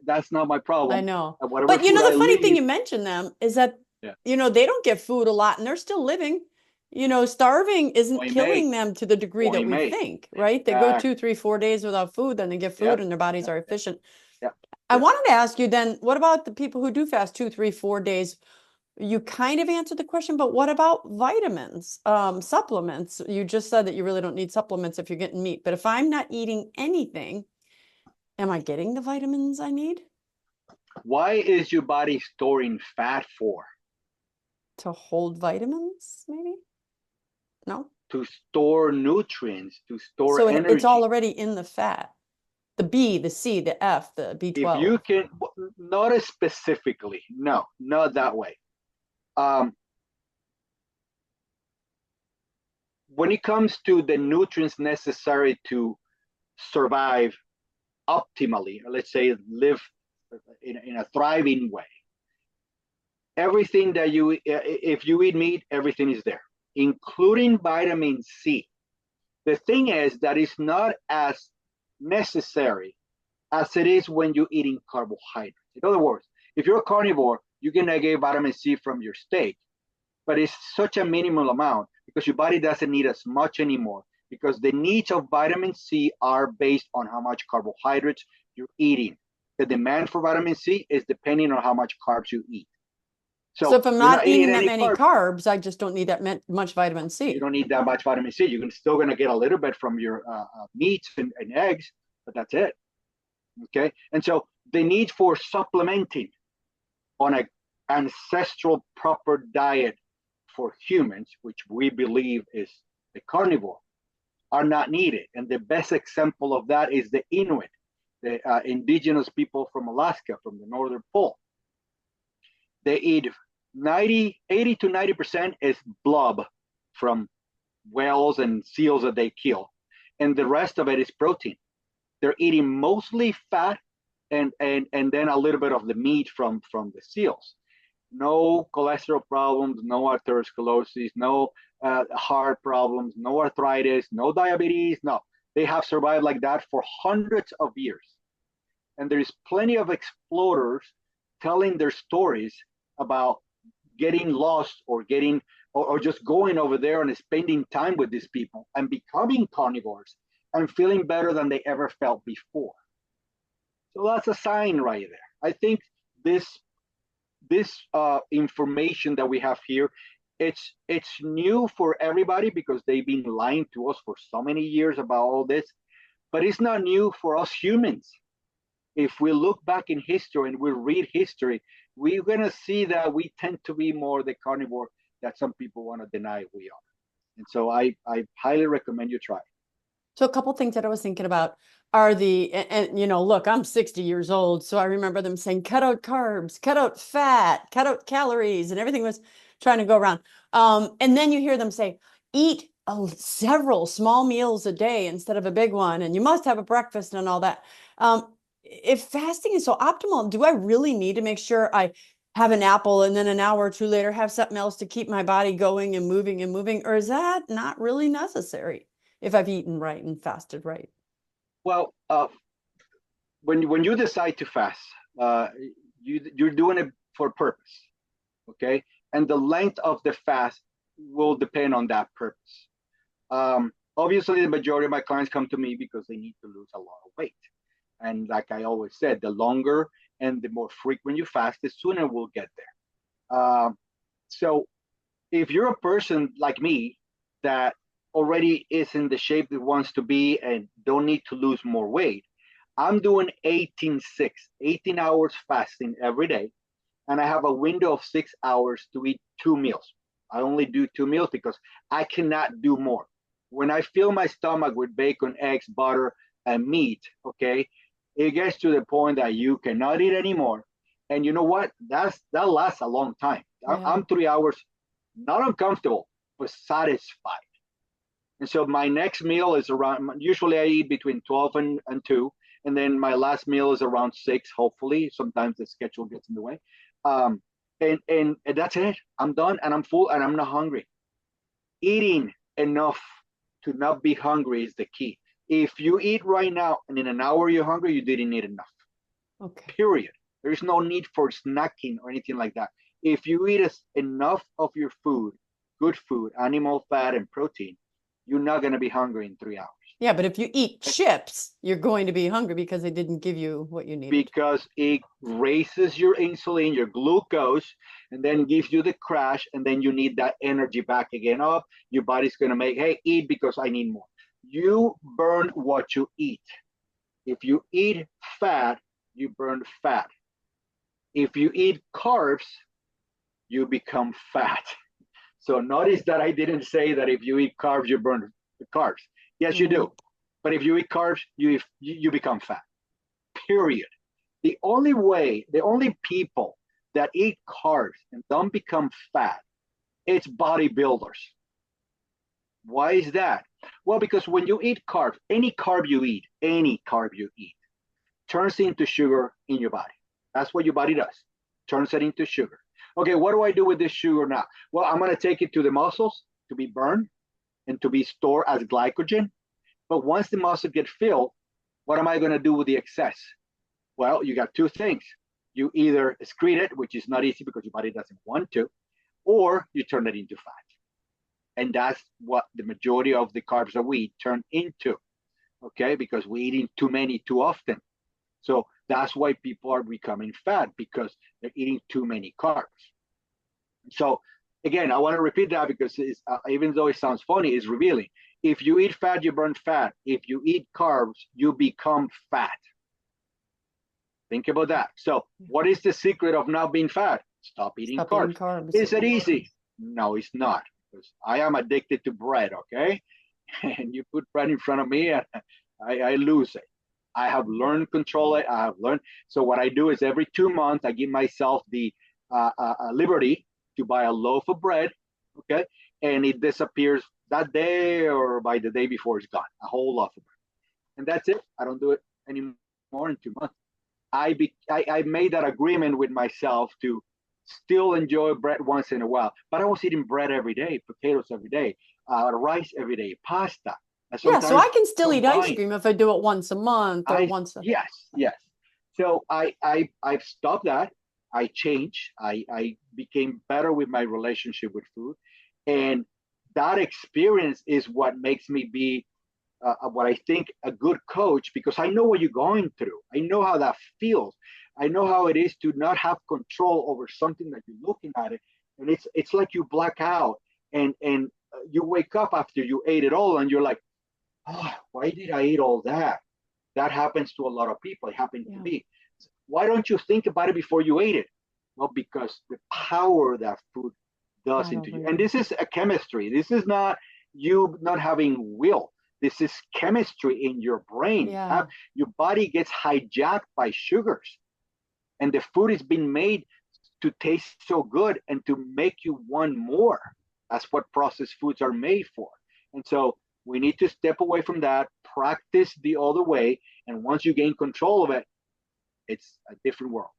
that's not my I problem. know. Whatever But food the I funny thing leave, you mentioned them is that, yeah, they don't get food a lot and they're still living. Starving isn't point made, killing them to the degree that point we made. think, right? They go Exactly. 2, 3, 4 days without food, then they get Yeah, food and their bodies yeah, are yeah, efficient. yeah, I yeah. wanted to ask you then, what about the people who do fast 2, 3, 4 days? You kind of answered the question, but what about vitamins, supplements? You just said that you really don't need supplements if you're getting meat, but if I'm not eating anything, am I getting the vitamins I need Why is your body storing fat for? to hold vitamins, maybe? No? To store nutrients, to store So it's all energy. already in the fat. The B, the C, the F, the If B12. you can, not specifically, no, not that way. Um, when it comes to the nutrients necessary to survive optimally, let's say live in a thriving way, everything that if you eat meat, everything is there, including vitamin C. The thing is that it's not as necessary as it is when you're eating carbohydrates. In other words, if you're a carnivore, you're gonna get vitamin C from your steak, but it's such a minimal amount because your body doesn't need as much anymore because the needs of vitamin C are based on how much carbohydrates you're eating. The demand for vitamin C is depending on how much carbs you eat. So So if I'm you're not not eating eating that any many carbs. carbs, I just don't need that much vitamin You C. don't need that much vitamin C. You're still going to get a little bit from your meats and eggs, but that's it. Okay. And so the need for supplementing on an ancestral proper diet for humans, which we believe is the carnivore, are not needed. And the best example of that is the Inuit, the indigenous people from Alaska, from the Northern Pole. They eat 80 to 90% is blob from whales and seals that they kill. And the rest of it is protein. They're eating mostly fat and then a little bit of the meat from the seals. No cholesterol problems, no atherosclerosis, no heart problems, no arthritis, no diabetes. No, they have survived like that for hundreds of years. And there's plenty of explorers telling their stories about getting lost or just going over there and spending time with these people and becoming carnivores and feeling better than they ever felt before. So that's a sign right there. I think this information that we have here, it's new for everybody because they've been lying to us for so many years about all this, but it's not new for us humans. If we look back in history and we read history, we're going to see that we tend to be more the carnivore that some people want to deny we are. And so I highly recommend you try. So a couple things that I was thinking about are and look, I'm 60 years old, so I remember them saying, cut out carbs, cut out fat, cut out calories, and everything was trying to go around. And then you hear them say, eat several small meals a day instead of a big one, and you must have a breakfast and all that. If fasting is so optimal, do I really need to make sure I have an apple and then an hour or two later have something else to keep my body going and moving, or is that not really necessary if I've eaten right and fasted right? Well, when you decide to fast, uh, you're doing it for a purpose, okay? And the length of the fast will depend on that purpose. Obviously, the majority of my clients come to me because they need to lose a lot of weight. And like I always said, the longer and the more frequent you fast, the sooner we'll get there. So if you're a person like me that already is in the shape it wants to be and don't need to lose more weight, I'm doing 18/6, 18 hours fasting every day. And I have a window of 6 hours to eat 2 meals. I only do 2 meals because I cannot do more. When I fill my stomach with bacon, eggs, butter, and meat, okay, it gets to the point that you cannot eat anymore. And you know what? That lasts a long time. Yeah. I'm 3 hours, not uncomfortable, but satisfied. And so my next meal is around, usually I eat between 12 and 2. And then my last meal is around 6, hopefully. Sometimes the schedule gets in the way. Um, and that's it. I'm done and I'm full and I'm not hungry. Eating enough to not be hungry is the key. If you eat right now and in an hour you're hungry, you didn't eat enough. Okay. Period. There is no need for snacking or anything like that. If you eat enough of your food, good food, animal fat and protein, you're not going to be hungry in 3 hours. Yeah, but if you eat chips, you're going to be hungry because they didn't give you what you needed. Because it raises your insulin, your glucose, and then gives you the crash, and then you need that energy back again up. Your body's going to make, hey, eat because I need more. You burn what you eat. If you eat fat, you burn fat. If you eat carbs, you become fat. So notice that I didn't say that if you eat carbs, you burn the carbs. Yes, you do. But if you eat carbs, you become fat. Period. The only people that eat carbs and don't become fat, it's bodybuilders. Why is that? Well, because when you eat carbs, any carb you eat, turns into sugar in your body. That's what your body does. Turns it into sugar. Okay, what do I do with this sugar now? Well, I'm going to take it to the muscles to be burned and to be stored as glycogen. But once the muscle gets filled, what am I going to do with the excess? Well, you got two things. You either excrete it, which is not easy because your body doesn't want to, or you turn it into fat. And that's what the majority of the carbs that we eat turn into, okay? Because we're eating too many too often. So that's why people are becoming fat, because they're eating too many carbs. So again, I want to repeat that because even though it sounds funny, it's revealing. If you eat fat, you burn fat. If you eat carbs, you become fat. Think about that. So what is the secret of not being fat? Stop eating carbs. Is it easy? No, it's not. Because I am addicted to bread, okay? And you put bread in front of me and I lose it. I have learned control it. I have learned. So what I do is every 2 months, I give myself the liberty to buy a loaf of bread, okay? And it disappears that day or by the day before it's gone, a whole loaf of bread. And that's it. I don't do it anymore in 2 months. I made that agreement with myself to still enjoy bread once in a while. But I was eating bread every day, potatoes every day, rice every day, pasta. Yeah, so I can still eat ice cream if I do it once a month or once a... Yes. So I've stopped that. I changed. I became better with my relationship with food. And that experience is what makes me be what I think a good coach, because I know what you're going through. I know how that feels. I know how it is to not have control over something that you're looking at it. And it's like you black out and you wake up after you ate it all and you're like, oh, why did I eat all that? That happens to a lot of people. It happened to me. Why don't you think about it before you ate it? Well, because the power that food does into you. And this is a chemistry. This is not you not having will. This is chemistry in your brain. Yeah. Your body gets hijacked by sugars. And the food is being made to taste so good and to make you want more. That's what processed foods are made for. And so we need to step away from that, practice the other way. And once you gain control of it, it's a different world.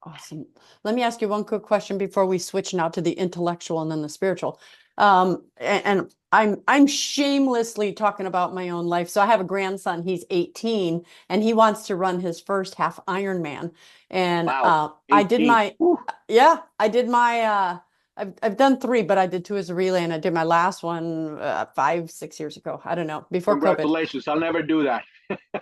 Awesome. Let me ask you one quick question before we switch now to the intellectual and then the spiritual. And I'm shamelessly talking about my own life. So I have a grandson, he's 18, and he wants to run his first half Ironman. And wow, I did my I've done 3, but I did 2 as a relay, and I did my last one 5, 6 years ago. I don't know, before COVID. Congratulations. I'll never do that.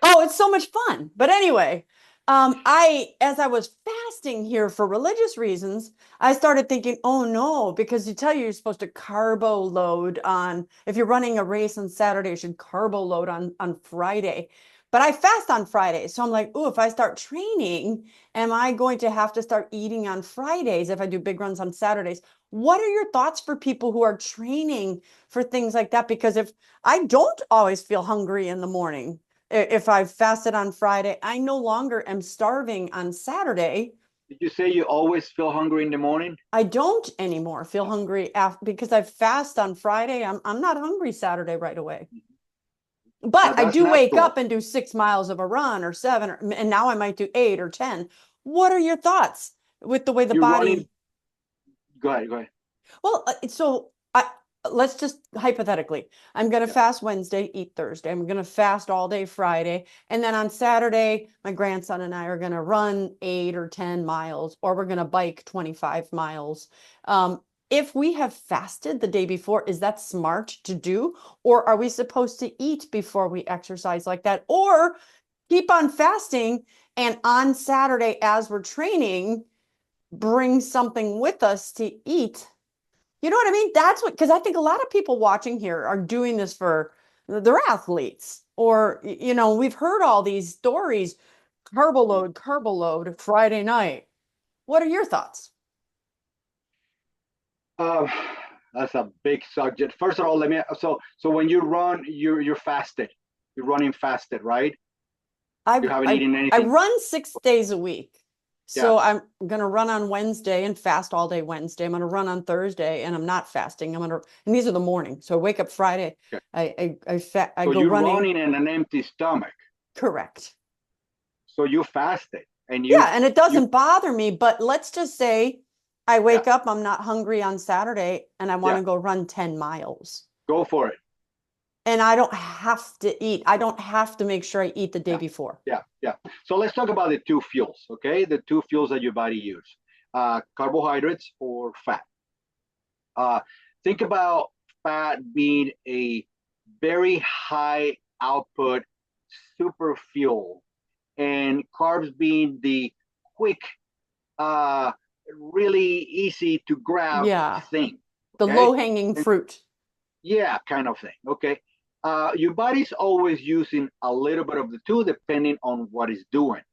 Oh, it's so much fun. But anyway, as I was fasting here for religious reasons, I started thinking, oh no, because you tell you're supposed to carbo load on, if you're running a race on Saturday, you should carbo load on Friday. But I fast on Friday. So I'm like, oh, if I start training, am I going to have to start eating on Fridays if I do big runs on Saturdays? What are your thoughts for people who are training for things like that? Because if I don't always feel hungry in the morning, if I've fasted on Friday, I no longer am starving on Saturday. Did you say you always feel hungry in the morning? I don't anymore feel hungry because I fast on Friday. I'm not hungry Saturday right away. But I That's do wake natural. up and do 6 miles of a run or 7, and now I might do 8 or 10. What are your thoughts with the way the You're running. body? Go ahead. Go ahead. Well, let's just hypothetically, I'm going to Yeah. fast Wednesday, eat Thursday. I'm going to fast all day Friday. And then on Saturday, my grandson and I are going to run 8 or 10 miles, or we're going to bike 25 miles. If we have fasted the day before, is that smart to do? Or are we supposed to eat before we exercise like that? Or keep on fasting and on Saturday, as we're training, bring something with us to eat? You know what I mean? That's what, because I think a lot of people watching here are doing this for, they're athletes, or, we've heard all these stories, carbo load Friday night. What are your thoughts? Uh, that's a big subject. First of all, let me. So when you run, you're fasted. You're running fasted, right? I You haven't I eaten I anything. run 6 days a week. Yeah. So I'm gonna run on Wednesday and fast all day Wednesday. I'm gonna run on Thursday and I'm not fasting. And these are the morning. So I wake up Friday. Okay. I So go you're running. running in an empty stomach. Correct. So you fasted, and Yeah, and it you doesn't bother me, but let's just say I yeah wake up, I'm not hungry on Saturday, and I want yeah to go run 10 miles. go for it. And I don't have to eat. I don't have to make sure I eat the day Yeah before. yeah. So let's talk about the two fuels. Okay, the two fuels that your body use: carbohydrates or fat. Uh, think about fat being a very high output super fuel, and carbs being the quick, uh, really easy to grab Yeah, thing. the Okay, low-hanging and fruit. yeah, kind of thing. Okay, your body's always using a little bit of the two depending on what it's doing.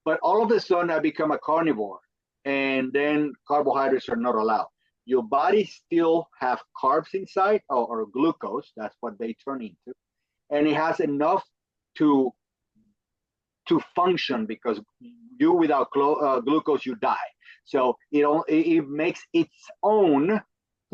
But all of a sudden, I become a carnivore, and then carbohydrates are not allowed. Your body still have carbs inside, or glucose. That's what they turn into, and it has enough to function, because you without glucose you die. So it makes its own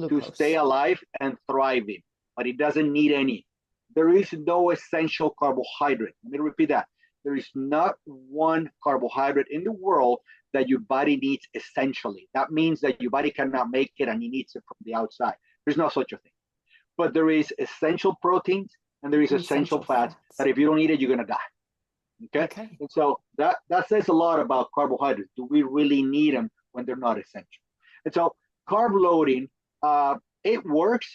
to stay Glucose. alive and thriving, but it doesn't need any. There is no essential carbohydrate. Let me repeat that. There is not one carbohydrate in the world that your body needs essentially. That means that your body cannot make it and it needs it from the outside. There's no such a thing. But there is essential proteins and there is essential Essential fats that fats. if you don't eat it, you're gonna die. Okay, Okay. and so that says a lot about carbohydrates. Do we really need them when they're not essential? And so carb loading, it works,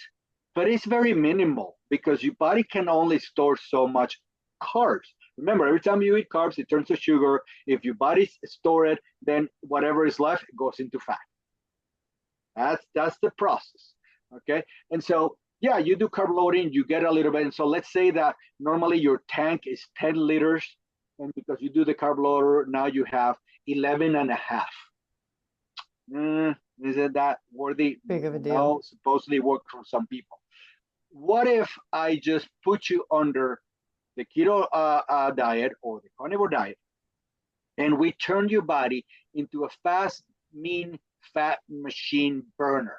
but it's very minimal because your body can only store so much carbs. Remember, every time you eat carbs, it turns to sugar. If your body store it, then whatever is left goes into fat. That's the process. Okay, and so yeah, you do carb loading, you get a little bit. And so let's say that normally your tank is 10 liters, and because you do the carb loader, now you have 11 and a half. Isn't that worthy? Big of a deal. No, supposedly work for some people. What if I just put you under the keto diet or the carnivore diet, and we turn your body into a fast, mean, fat machine burner?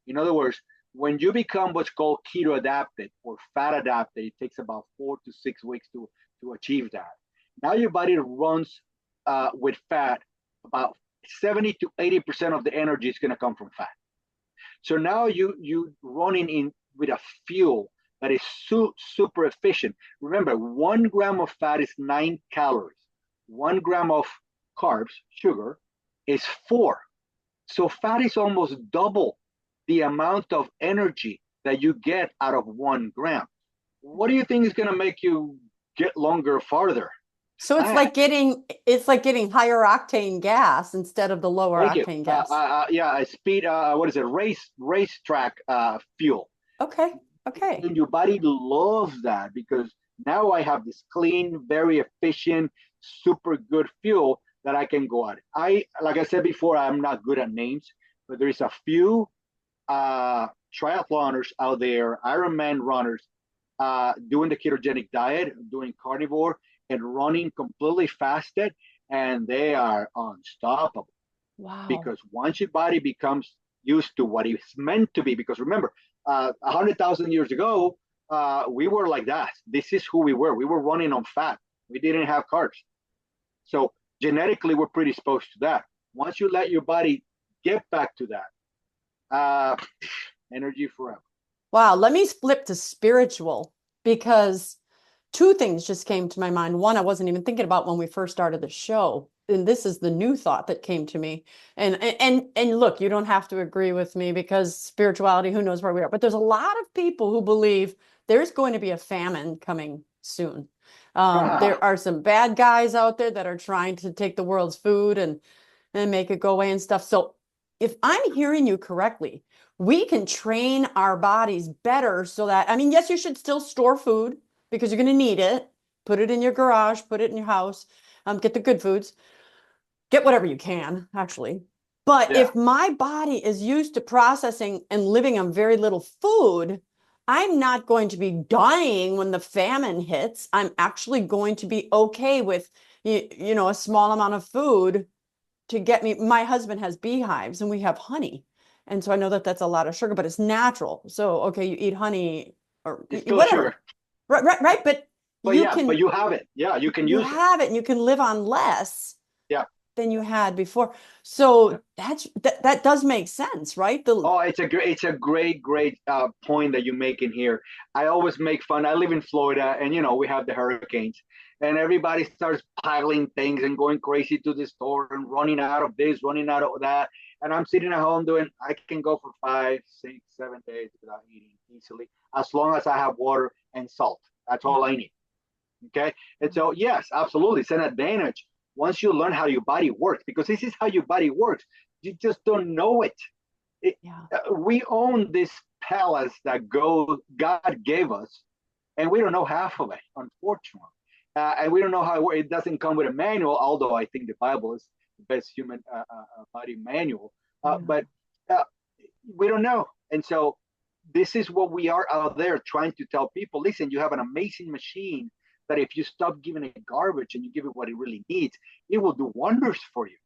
In other words, when you become what's called keto adapted or fat adapted, it takes about 4 to 6 weeks to achieve that. Now your body runs with fat. About 70 to 80% of the energy is going to come from fat. So now you running in with a fuel that is super efficient. Remember, 1 gram of fat is 9 calories. 1 gram of carbs, sugar, is 4. So fat is almost double the amount of energy that you get out of 1 gram. What do you think is going to make you get longer farther? So it's like getting higher octane gas instead of the lower Thank you. octane gas. Yeah, speed. What is it? Racetrack fuel. Okay. Okay. And your body loves that because now I have this clean, very efficient, super good fuel that I can go at. Like I said before, I'm not good at names, but there is a few triathloners out there, Ironman runners, doing the ketogenic diet, doing carnivore, and running completely fasted, and they are unstoppable. Wow. Because once your body becomes used to what it's meant to be, because remember, 100,000 years ago, we were like that. This is who we were. We were running on fat. We didn't have carbs. So genetically, we're predisposed to that. Once you let your body get back to that, energy forever. Wow. Let me flip to spiritual because two things just came to my mind. One, I wasn't even thinking about when we first started the show. And this is the new thought that came to me. And look, you don't have to agree with me because spirituality, who knows where we are. But there's a lot of people who believe there's going to be a famine coming soon. There are some bad guys out there that are trying to take the world's food and make it go away and stuff. So if I'm hearing you correctly, we can train our bodies better so that, I mean, yes, you should still store food because you're going to need it. Put it in your garage, put it in your house, get the good foods, get whatever you can, actually. But Yeah. if my body is used to processing and living on very little food, I'm not going to be dying when the famine hits. I'm actually going to be okay with, a small amount of food to get me. My husband has beehives and we have honey. And so I know that that's a lot of sugar, but it's natural. So, okay, you eat honey or It's still whatever. sugar. Right. But But you have it. Yeah, you can you use it. have it and you can live on less Yeah. than you had before. So that does make sense, right? Oh, it's a great point that you make in here. I always make fun. I live in Florida, and we have the hurricanes, and everybody starts piling things and going crazy to the store and running out of this, running out of that. And I'm sitting at home doing. I can go for 5, 6, 7 days without eating easily, as long as I have water and salt. That's all I need. Okay, and so yes, absolutely, it's an advantage once you learn how your body works, because this is how your body works. You just don't know it. Yeah. We own this palace that God gave us, and we don't know half of it, unfortunately. And we don't know how it works. It doesn't come with a manual, although I think the Bible is the best human body manual. But we don't know. And so this is what we are out there trying to tell people. Listen, you have an amazing machine that if you stop giving it garbage and you give it what it really needs, it will do wonders for you.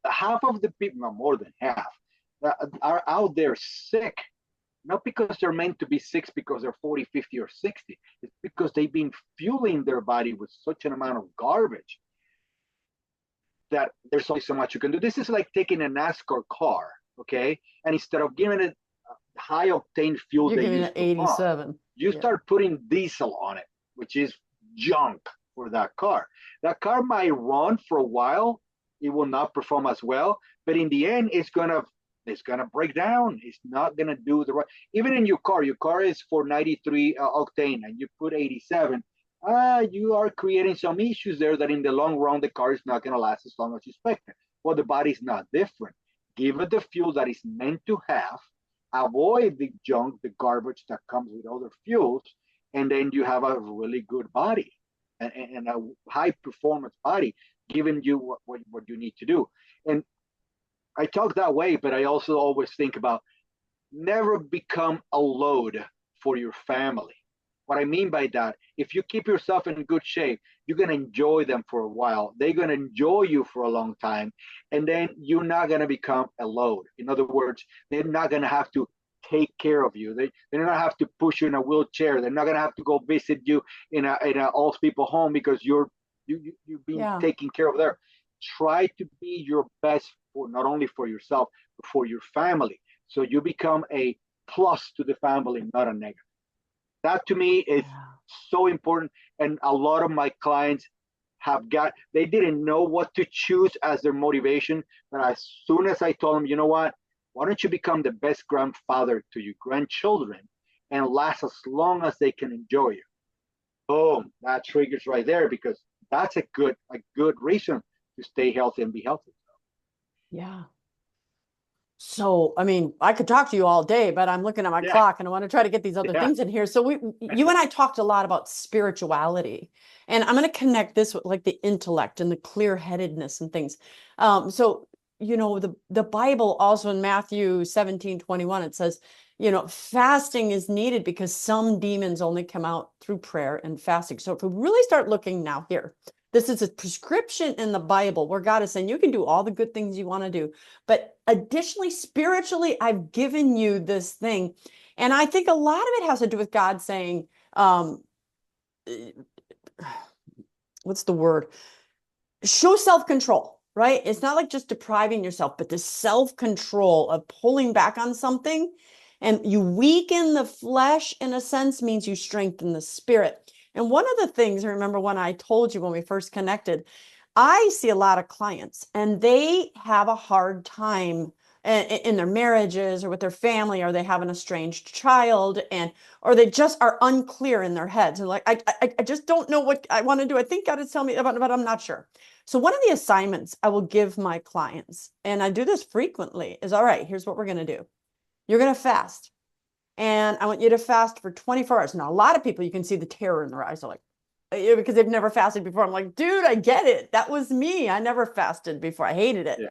Half of the people, no, more than half, are out there sick, not because they're meant to be sick because they're 40, 50, or 60. It's because they've been fueling their body with such an amount of garbage that there's only so much you can do. This is like taking a NASCAR car, okay? And instead of giving it high octane fuel You're they giving used it to run, 87. you start putting diesel on it, which is junk for that car. That car might run for a while. It will not perform as well, but in the end, it's gonna break down. It's not gonna do the right. Even in your car is for 93 octane, and you put 87. You are creating some issues there that in the long run, the car is not gonna last as long as you expected. Well, the body's not different. Give it the fuel that is meant to have. Avoid the junk, the garbage that comes with other fuels, and then you have a really good body and a high performance body giving you what you need to do. And I talk that way, but I also always think about never become a load for your family. What I mean by that, if you keep yourself in good shape, you're going to enjoy them for a while. They're going to enjoy you for a long time. And then you're not going to become a load. In other words, they're not going to have to take care of you. They're not have to push you in a wheelchair. They're not going to have to go visit you in a old people home because you've been taken care of there. Try to be your best for not only for yourself, but for your family. So you become a plus to the family, not a negative. That to me is so important. And a lot of my clients they didn't know what to choose as their motivation. But as soon as I told them, you know what, Why don't you become the best grandfather to your grandchildren and last as long as they can enjoy you? Boom, that triggers right there, because that's a good reason to stay healthy and be healthy. Yeah. So, I mean, I could talk to you all day, but I'm looking at my Yeah, clock and I want to try to get these other yeah, things in here. So you and I talked a lot about spirituality, and I'm going to connect this with like the intellect and the clear-headedness and things. So, the Bible also in Matthew 17:21, it says, fasting is needed because some demons only come out through prayer and fasting. So if we really start looking now here, this is a prescription in the Bible where God is saying you can do all the good things you want to do. But additionally, spiritually, I've given you this thing. And I think a lot of it has to do with God saying, what's the word? Show self-control, right? It's not like just depriving yourself, but the self-control of pulling back on something. And you weaken the flesh in a sense means you strengthen the spirit. And one of the things, I remember when I told you when we first connected, I see a lot of clients and they have a hard time in their marriages or with their family, or they have an estranged child, or they just are unclear in their heads. And like, I just don't know what I want to do. I think God is telling me about, but I'm not sure. So one of the assignments I will give my clients, and I do this frequently, is all right, here's what we're going to do. You're going to fast. And I want you to fast for 24 hours. Now, a lot of people, you can see the terror in their eyes. They're like, because they've never fasted before. I'm like, dude, I get it. That was me. I never fasted before. I hated it. yeah,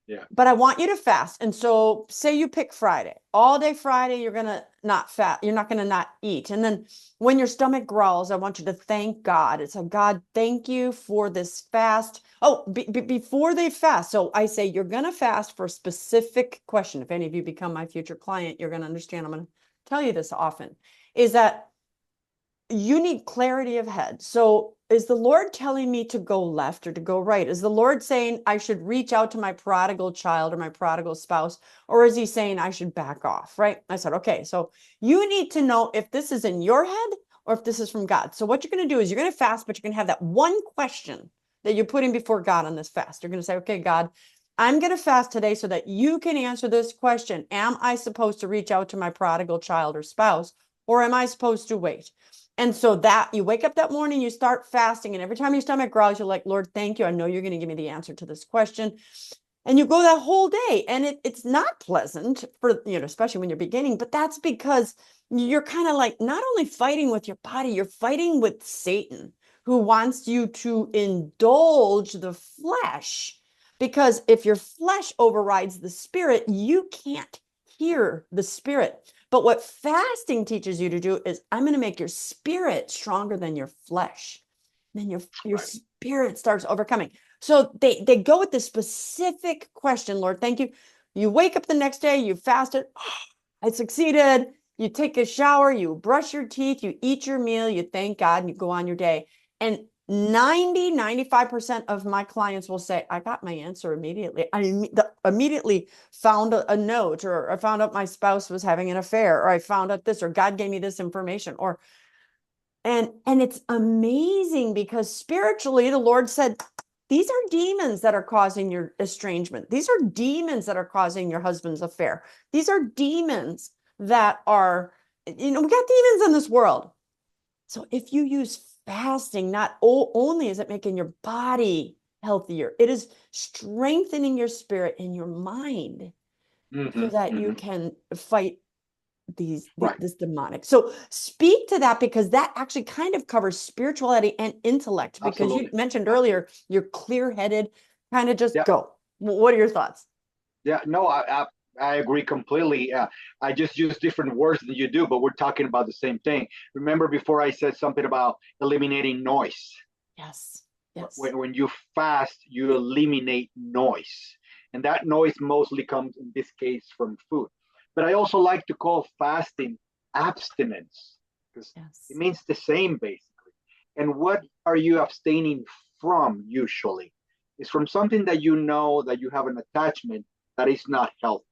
yeah. But I want you to fast. And so say you pick Friday, all day Friday, you're going to not fast. You're not going to not eat. And then when your stomach growls, I want you to thank God. It's like, God, thank you for this fast. Oh, before they fast. So I say, you're going to fast for a specific question. If any of you become my future client, you're going to understand. I'm going to tell you this often, is that you need clarity of head. So is the Lord telling me to go left or to go right? Is the Lord saying I should reach out to my prodigal child or my prodigal spouse? Or is he saying I should back off, right? I said, okay, so you need to know if this is in your head or if this is from God. So what you're going to do is you're going to fast, but you're going to have that one question that you're putting before God on this fast. You're going to say, okay, God, I'm going to fast today so that you can answer this question. Am I supposed to reach out to my prodigal child or spouse, or am I supposed to wait? And so that you wake up that morning, you start fasting, and every time your stomach growls, you're like, Lord, thank you. I know you're going to give me the answer to this question. And you go that whole day, and it's not pleasant for, especially when you're beginning, but that's because you're kind of like not only fighting with your body, you're fighting with Satan, who wants you to indulge the flesh. Because if your flesh overrides the spirit, you can't hear the spirit. But what fasting teaches you to do is I'm going to make your spirit stronger than your flesh. Then your Right. spirit starts overcoming. So they go with this specific question, Lord, thank you. You wake up the next day, you fasted. I succeeded. You take a shower, you brush your teeth, you eat your meal, you thank God, and you go on your day. And 95% of my clients will say, I got my answer immediately. I immediately found a note, or I found out my spouse was having an affair, or I found out this, or God gave me this information, and it's amazing because spiritually, the Lord said, these are demons that are causing your estrangement. These are demons that are causing your husband's affair. These are demons that are, we got demons in this world. So if you use fasting, not only is it making your body healthier, it is strengthening your spirit and your mind so that you can fight Right. this demonic. So speak to that, because that actually kind of covers spirituality and intellect, because you Absolutely. mentioned Absolutely. earlier, you're clear-headed, kind of just Yeah. go. What are your thoughts? Yeah. No, I agree completely. I just use different words than you do, but we're talking about the same thing. Remember before I said something about eliminating noise. Yes. Yes. When you fast, you eliminate noise. And that noise mostly comes, in this case, from food. But I also like to call fasting abstinence, because it Yes. means the same, basically. And what are you abstaining from usually? It's from something that you know that you have an attachment that is not healthy.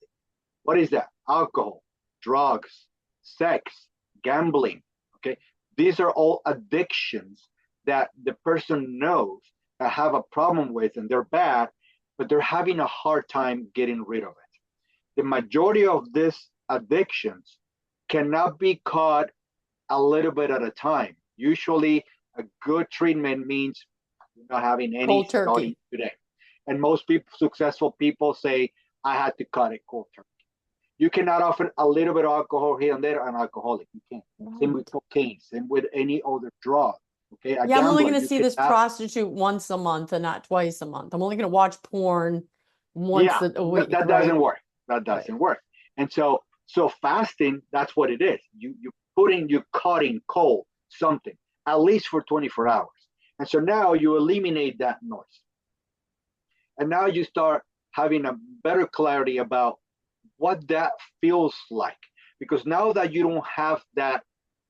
What is that? Alcohol, drugs, sex, gambling. Okay. These are all addictions that the person knows that have a problem with, and they're bad, but they're having a hard time getting rid of it. the majority of these addictions cannot be caught a little bit at a time. Usually, a good treatment means you're not having any Cold starting turkey. today. And most people, successful people say, I had to cut it cold turkey. You cannot offer a little bit of alcohol here and there an alcoholic. You can't. Same with Right. cocaine, same with any other drug. Okay, a Yeah, I'm only gambler, going to you see this cannot. prostitute once a month and not twice a month. I'm only going to watch porn once Yeah, a week, that right? doesn't work. That Right. doesn't work. And so fasting, that's what it is. You cutting cold something at least for 24 hours. And so now you eliminate that noise. And now you start having a better clarity about what that feels like. Because now that you don't have that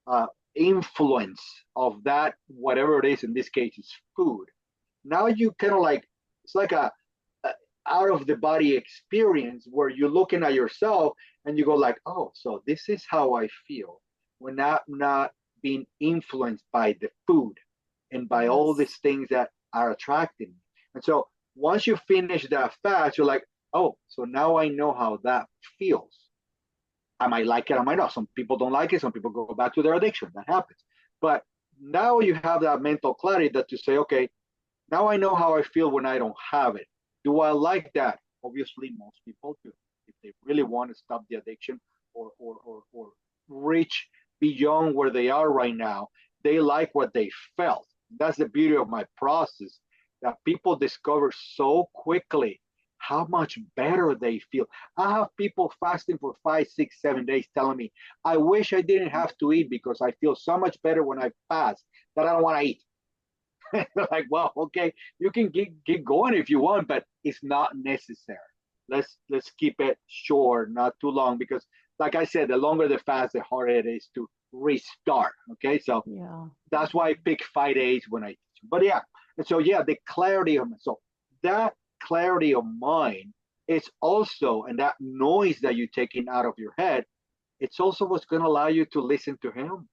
uh, influence of that, whatever it is, in this case, it's food. Now you kind of like, it's like a out of the body experience where you're looking at yourself and you go like, oh, so this is how I feel when I'm not being influenced by the food and by all Yes. these things that are attracting me. And so once you finish that fast, you're like, oh, so now I know how that feels. I might like it, I might not. Some people don't like it. Some people go back to their addiction. That happens. But now you have that mental clarity that to say, okay, now I know how I feel when I don't have it. Do I like that? Obviously, most people do. If they really want to stop the addiction or reach beyond where they are right now, they like what they felt. That's the beauty of my process, that people discover so quickly how much better they feel. I have people fasting for 5, 6, 7 days telling me, I wish I didn't have to eat because I feel so much better when I fast that I don't want to eat. Like, well, okay, you can keep going if you want, but it's not necessary. Let's keep it short, not too long, because like I said, the longer the fast, the harder it is to restart. Okay, so Yeah. that's why I pick 5 days when I teach. But yeah, and so yeah, the clarity of so that clarity of mind is also, and that noise that you're taking out of your head, it's also what's going to allow you to listen to him.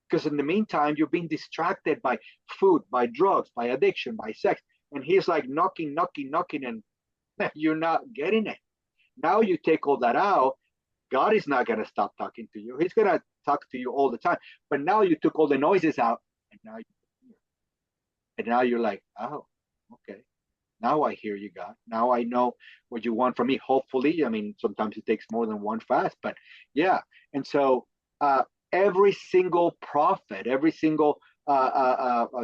Because in the meantime, you're being distracted by food, by drugs, by addiction, by sex. And he's like knocking, knocking, knocking, and you're not getting it. Now you take all that out, God is not going to stop talking to you. He's going to talk to you all the time. But now you took all the noises out, and now you're like, oh, okay. Now I hear you, God. Now I know what you want from me. Hopefully, I mean, sometimes it takes more than one fast, but yeah. And so every single prophet, every single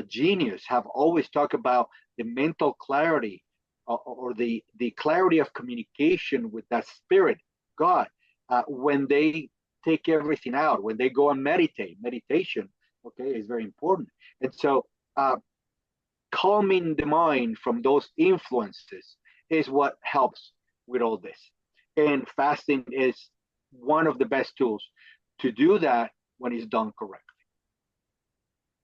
genius have always talked about the mental clarity or the clarity of communication with that spirit, God, when they take everything out, when they go and meditation, okay, is very important. And so calming the mind from those influences is what helps with all this. And fasting is one of the best tools to do that when it's done correctly.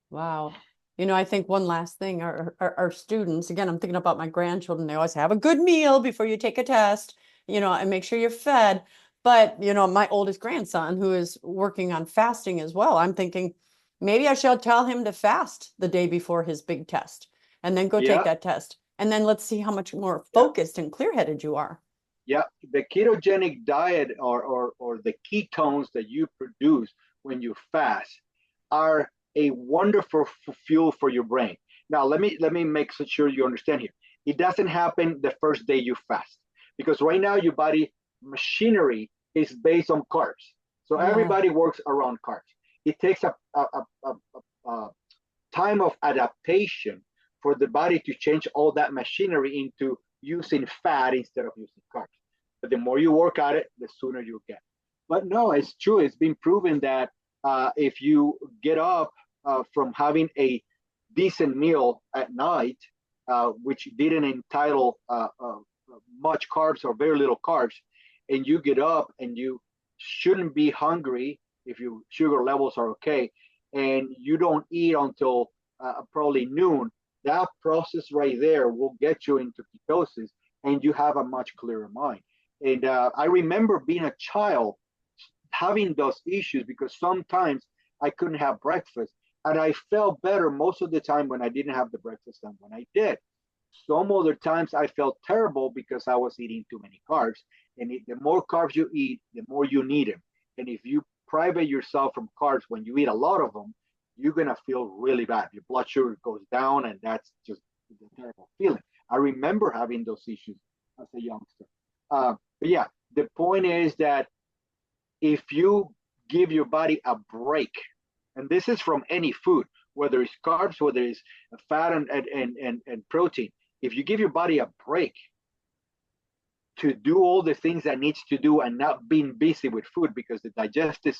Wow. I think one last thing, our students, again, I'm thinking about my grandchildren, they always have a good meal before you take a test, and make sure you're fed. But, my oldest grandson, who is working on fasting as well, I'm thinking maybe I should tell him to fast the day before his big test and then go take Yeah, that test. And then let's see how much more yeah, focused and clear-headed you are. yeah. The ketogenic diet or the ketones that you produce when you fast are a wonderful fuel for your brain. Now, let me make sure you understand here. It doesn't happen the first day you fast, because right now your body machinery is based on carbs. So Yeah. everybody works around carbs. It takes a time of adaptation for the body to change all that machinery into using fat instead of using carbs. But the more you work at it, the sooner you get. But no, it's true. It's been proven that if you get up from having a decent meal at night, which didn't entitle much carbs or very little carbs, and you get up and you shouldn't be hungry if your sugar levels are okay, and you don't eat until probably noon, that process right there will get you into ketosis, and you have a much clearer mind. And I remember being a child having those issues because sometimes I couldn't have breakfast. And I felt better most of the time when I didn't have the breakfast than when I did. Some other times I felt terrible because I was eating too many carbs. And the more carbs you eat, the more you need them. And if you private yourself from carbs when you eat a lot of them, you're going to feel really bad. Your blood sugar goes down, and that's just a terrible feeling. I remember having those issues as a youngster. But yeah, the point is that if you give your body a break, and this is from any food, whether it's carbs, whether it's fat and protein, if you give your body a break to do all the things that needs to do and not being busy with food, because the digestive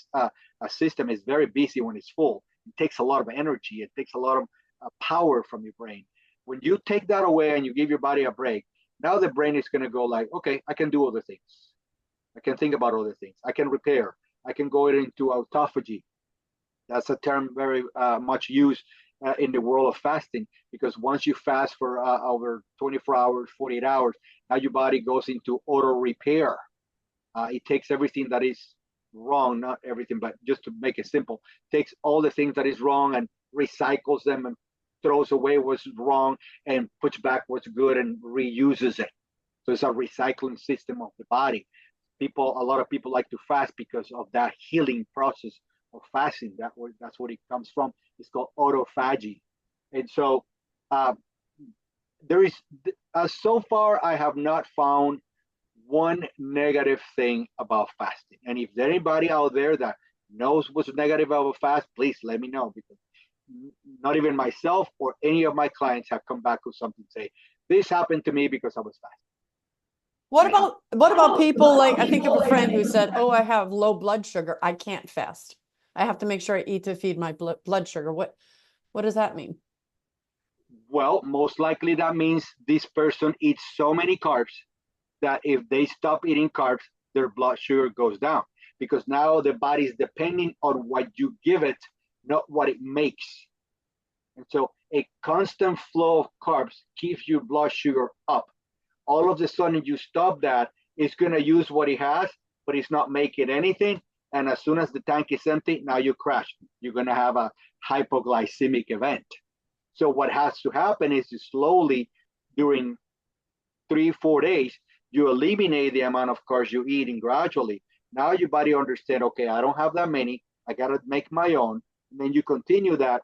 system is very busy when it's full. It takes a lot of energy. It takes a lot of power from your brain. When you take that away and you give your body a break, now the brain is going to go like, okay, I can do other things. I can think about other things. I can repair. I can go into autophagy. That's a term very much used in the world of fasting, because once you fast for over 24 hours, 48 hours, now your body goes into auto repair. It takes everything that is wrong, not everything, but just to make it simple, takes all the things that is wrong and recycles them and throws away what's wrong and puts back what's good and reuses it. So it's a recycling system of the body. A lot of people like to fast because of that healing process of fasting. That's what it comes from. It's called autophagy. And so there is, so far, I have not found one negative thing about fasting. And if there's anybody out there that knows what's negative about a fast, please let me know, because not even myself or any of my clients have come back with something to say, this happened to me because I was fasting. What about people, like, I think of a friend who said, oh, I have low blood sugar, I can't fast. I have to make sure I eat to feed my blood sugar. What does that mean? Well, most likely that means this person eats so many carbs that if they stop eating carbs, their blood sugar goes down, because now the body is depending on what you give it, not what it makes. And so a constant flow of carbs keeps your blood sugar up. All of a sudden you stop that, it's going to use what it has, but it's not making anything. And as soon as the tank is empty, now you crash. You're going to have a hypoglycemic event. So what has to happen is to slowly, during 3-4 days, you eliminate the amount of carbs you're eating gradually. Now your body understands, okay, I don't have that many. I got to make my own. And then you continue that,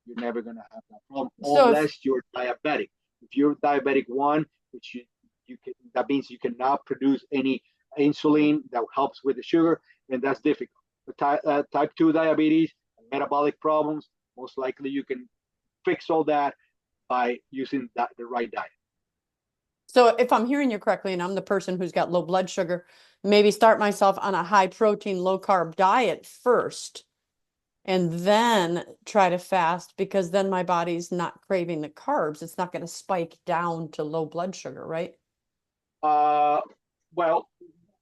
you're never going to have that problem, unless you're diabetic. If you're diabetic 1, which you can, that means you cannot produce any insulin that helps with the sugar, and that's difficult. But type 2 diabetes, metabolic problems, most likely you can fix all that by using the right diet. So if I'm hearing you correctly, and I'm the person who's got low blood sugar, maybe start myself on a high protein, low carb diet first, and then try to fast, because then my body's not craving the carbs. It's not going to spike down to low blood sugar, right? Well,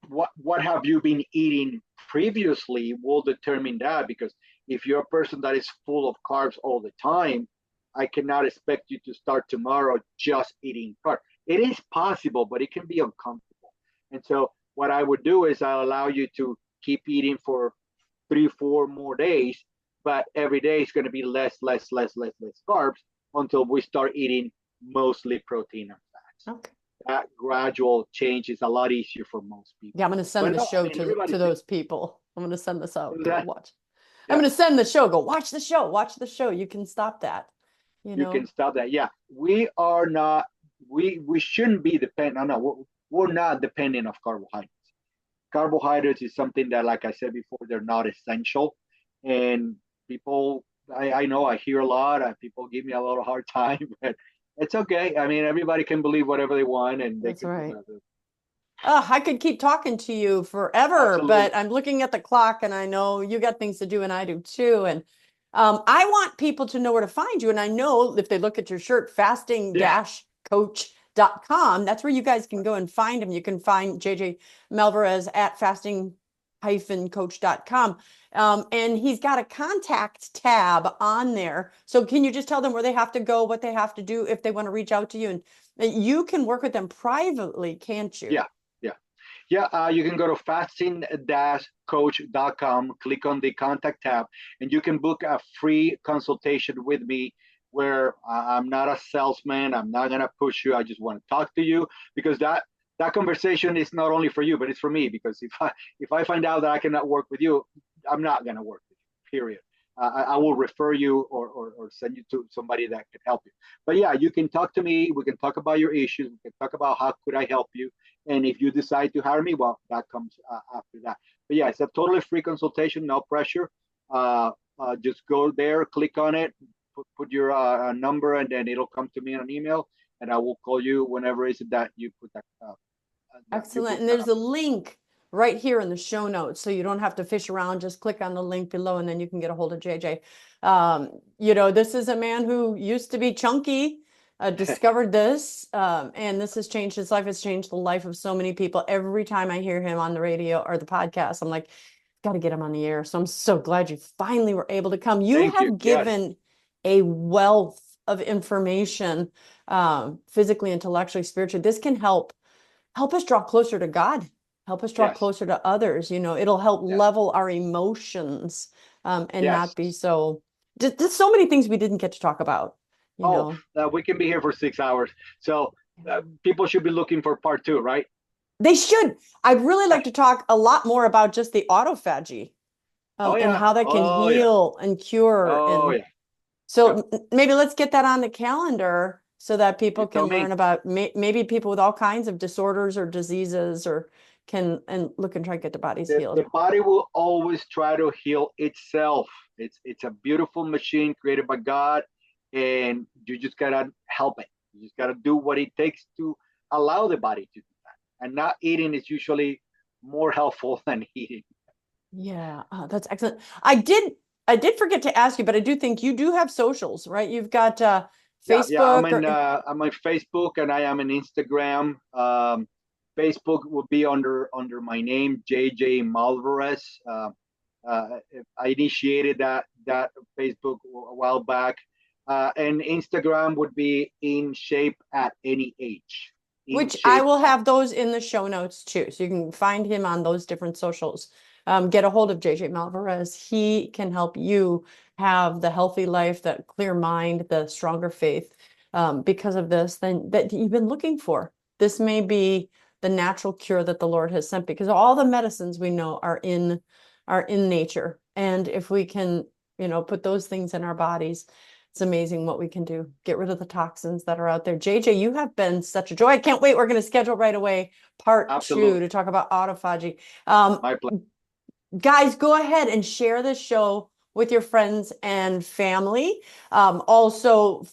what have you been eating previously will determine that, because if you're a person that is full of carbs all the time, I cannot expect you to start tomorrow just eating carbs. It is possible, but it can be uncomfortable. And so what I would do is I'll allow you to keep eating for 3-4 more days, but every day is going to be less carbs until we start eating mostly protein and fats. Okay. That gradual change is a lot easier for most people. Yeah, I'm going to send the show to those people. I'm going to send this out. Go watch. I'm going to send the show. Go watch the show. Watch the show. You can stop that. You can stop that. Yeah, we are not. We shouldn't be dependent. No, we're not dependent on carbohydrates. Carbohydrates is something that, like I said before, they're not essential. And people, I know I hear a lot. People give me a lot of hard time, but it's okay. I mean, everybody can believe whatever they want, and they can. Right. I could keep talking to you forever, absolutely, but I'm looking at the clock, and I know you got things to do, and I do too. And I want people to know where to find you. And I know if they look at your shirt, fasting-coach.com, that's where you guys can go and find him. You can find JJ Malvarez at fasting-coach.com. And he's got a contact tab on there. So can you just tell them where they have to go, what they have to do if they want to reach out to you? And you can work with them privately, can't you? Yeah, you can go to fasting-coach.com, click on the contact tab, and you can book a free consultation with me where I'm not a salesman. I'm not gonna push you. I just want to talk to you because that conversation is not only for you, but it's for me. Because if I find out that I cannot work with you, I'm not gonna work with you. Period. I will refer you or send you to somebody that can help you. But yeah, you can talk to me. We can talk about your issues. We can talk about how could I help you. And if you decide to hire me, well, that comes after that. But yeah, it's a totally free consultation, no pressure. Just go there, click on it, put your number, and then it'll come to me in an email, and I will call you whenever is it that you put that. Excellent. And there's a link right here in the show notes, so you don't have to fish around. Just click on the link below, and then you can get a hold of JJ. This is a man who used to be chunky, discovered this, and this has changed his life. It's changed the life of so many people. Every time I hear him on the radio or the podcast, I'm like, got to get him on the air. So I'm so glad you finally were able to come. You have given a wealth of information, physically, intellectually, spiritually. This can help us draw closer to God, help us draw closer to others. It'll help level our emotions, and not be so, just so many things we didn't get to talk about. We can be here for 6 hours. So people should be looking for part 2, right? They should. I'd really like to talk a lot more about just the autophagy, and how that can heal and cure. So maybe let's get that on the calendar so that people can learn about maybe people with all kinds of disorders or diseases, or can look and try to get their bodies healed. The body will always try to heal itself. It's a beautiful machine created by God, and you just gotta help it. You just gotta do what it takes to allow the body to do that. And not eating is usually more helpful than eating. Yeah, that's excellent. I did forget to ask you, but I do think you do have socials, right? You've got Facebook. Yeah, I'm on Facebook, and I am on Instagram. Facebook will be under my name, JJ Malvarez. I initiated that Facebook a while back, and Instagram would be In Shape at Any Age. Which I will have those in the show notes too, so you can find him on those different socials. Get a hold of JJ Malvarez. He can help you have the healthy life, the clear mind, the stronger faith, because of this that you've been looking for. This may be the natural cure that the Lord has sent, because all the medicines we know are in nature. And if we can, put those things in our bodies, it's amazing what we can do. Get rid of the toxins that are out there. JJ, you have been such a joy. I can't wait. We're going to schedule right away part 2 to talk about autophagy. My pleasure. Guys, go ahead and share this show with your friends and family. Also,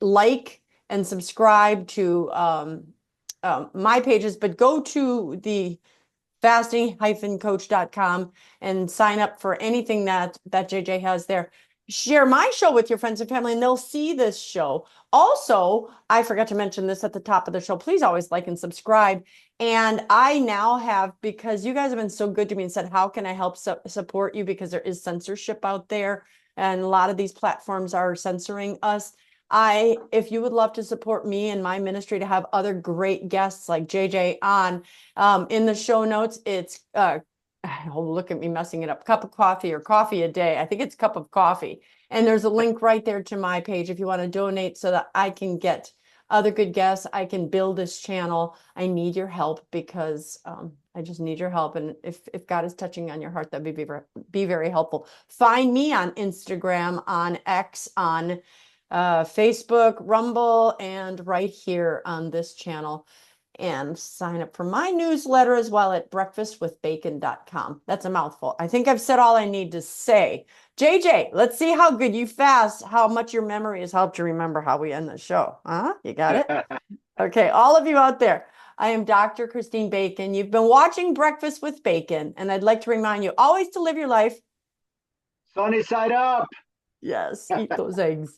like and subscribe to my pages, but go to the fasting-coach.com and sign up for anything that JJ has there. Share my show with your friends and family, and they'll see this show. Also, I forgot to mention this at the top of the show. Please always like and subscribe. And I now have, because you guys have been so good to me and said, how can I help support you? Because there is censorship out there, and a lot of these platforms are censoring us. If you would love to support me and my ministry to have other great guests like JJ on, in the show notes, it's oh, look at me messing it up. Cup of coffee or coffee a day. I think it's cup of coffee. And there's a link right there to my page if you want to donate so that I can get other good guests. I can build this channel. I need your help, because I just need your help. And if God is touching on your heart, that'd be very helpful. Find me on Instagram, on X, on Facebook, Rumble, and right here on this channel. And sign up for my newsletter as well at breakfastwithbacon.com. That's a mouthful. I think I've said all I need to say. JJ, let's see how good you fast, how much your memory has helped you remember how we end the show. You got it? Okay, all of you out there, I am Dr. Christine Bacon. You've been watching Breakfast with Bacon, and I'd like to remind you always to live your life sunny side up. Yes, eat those eggs.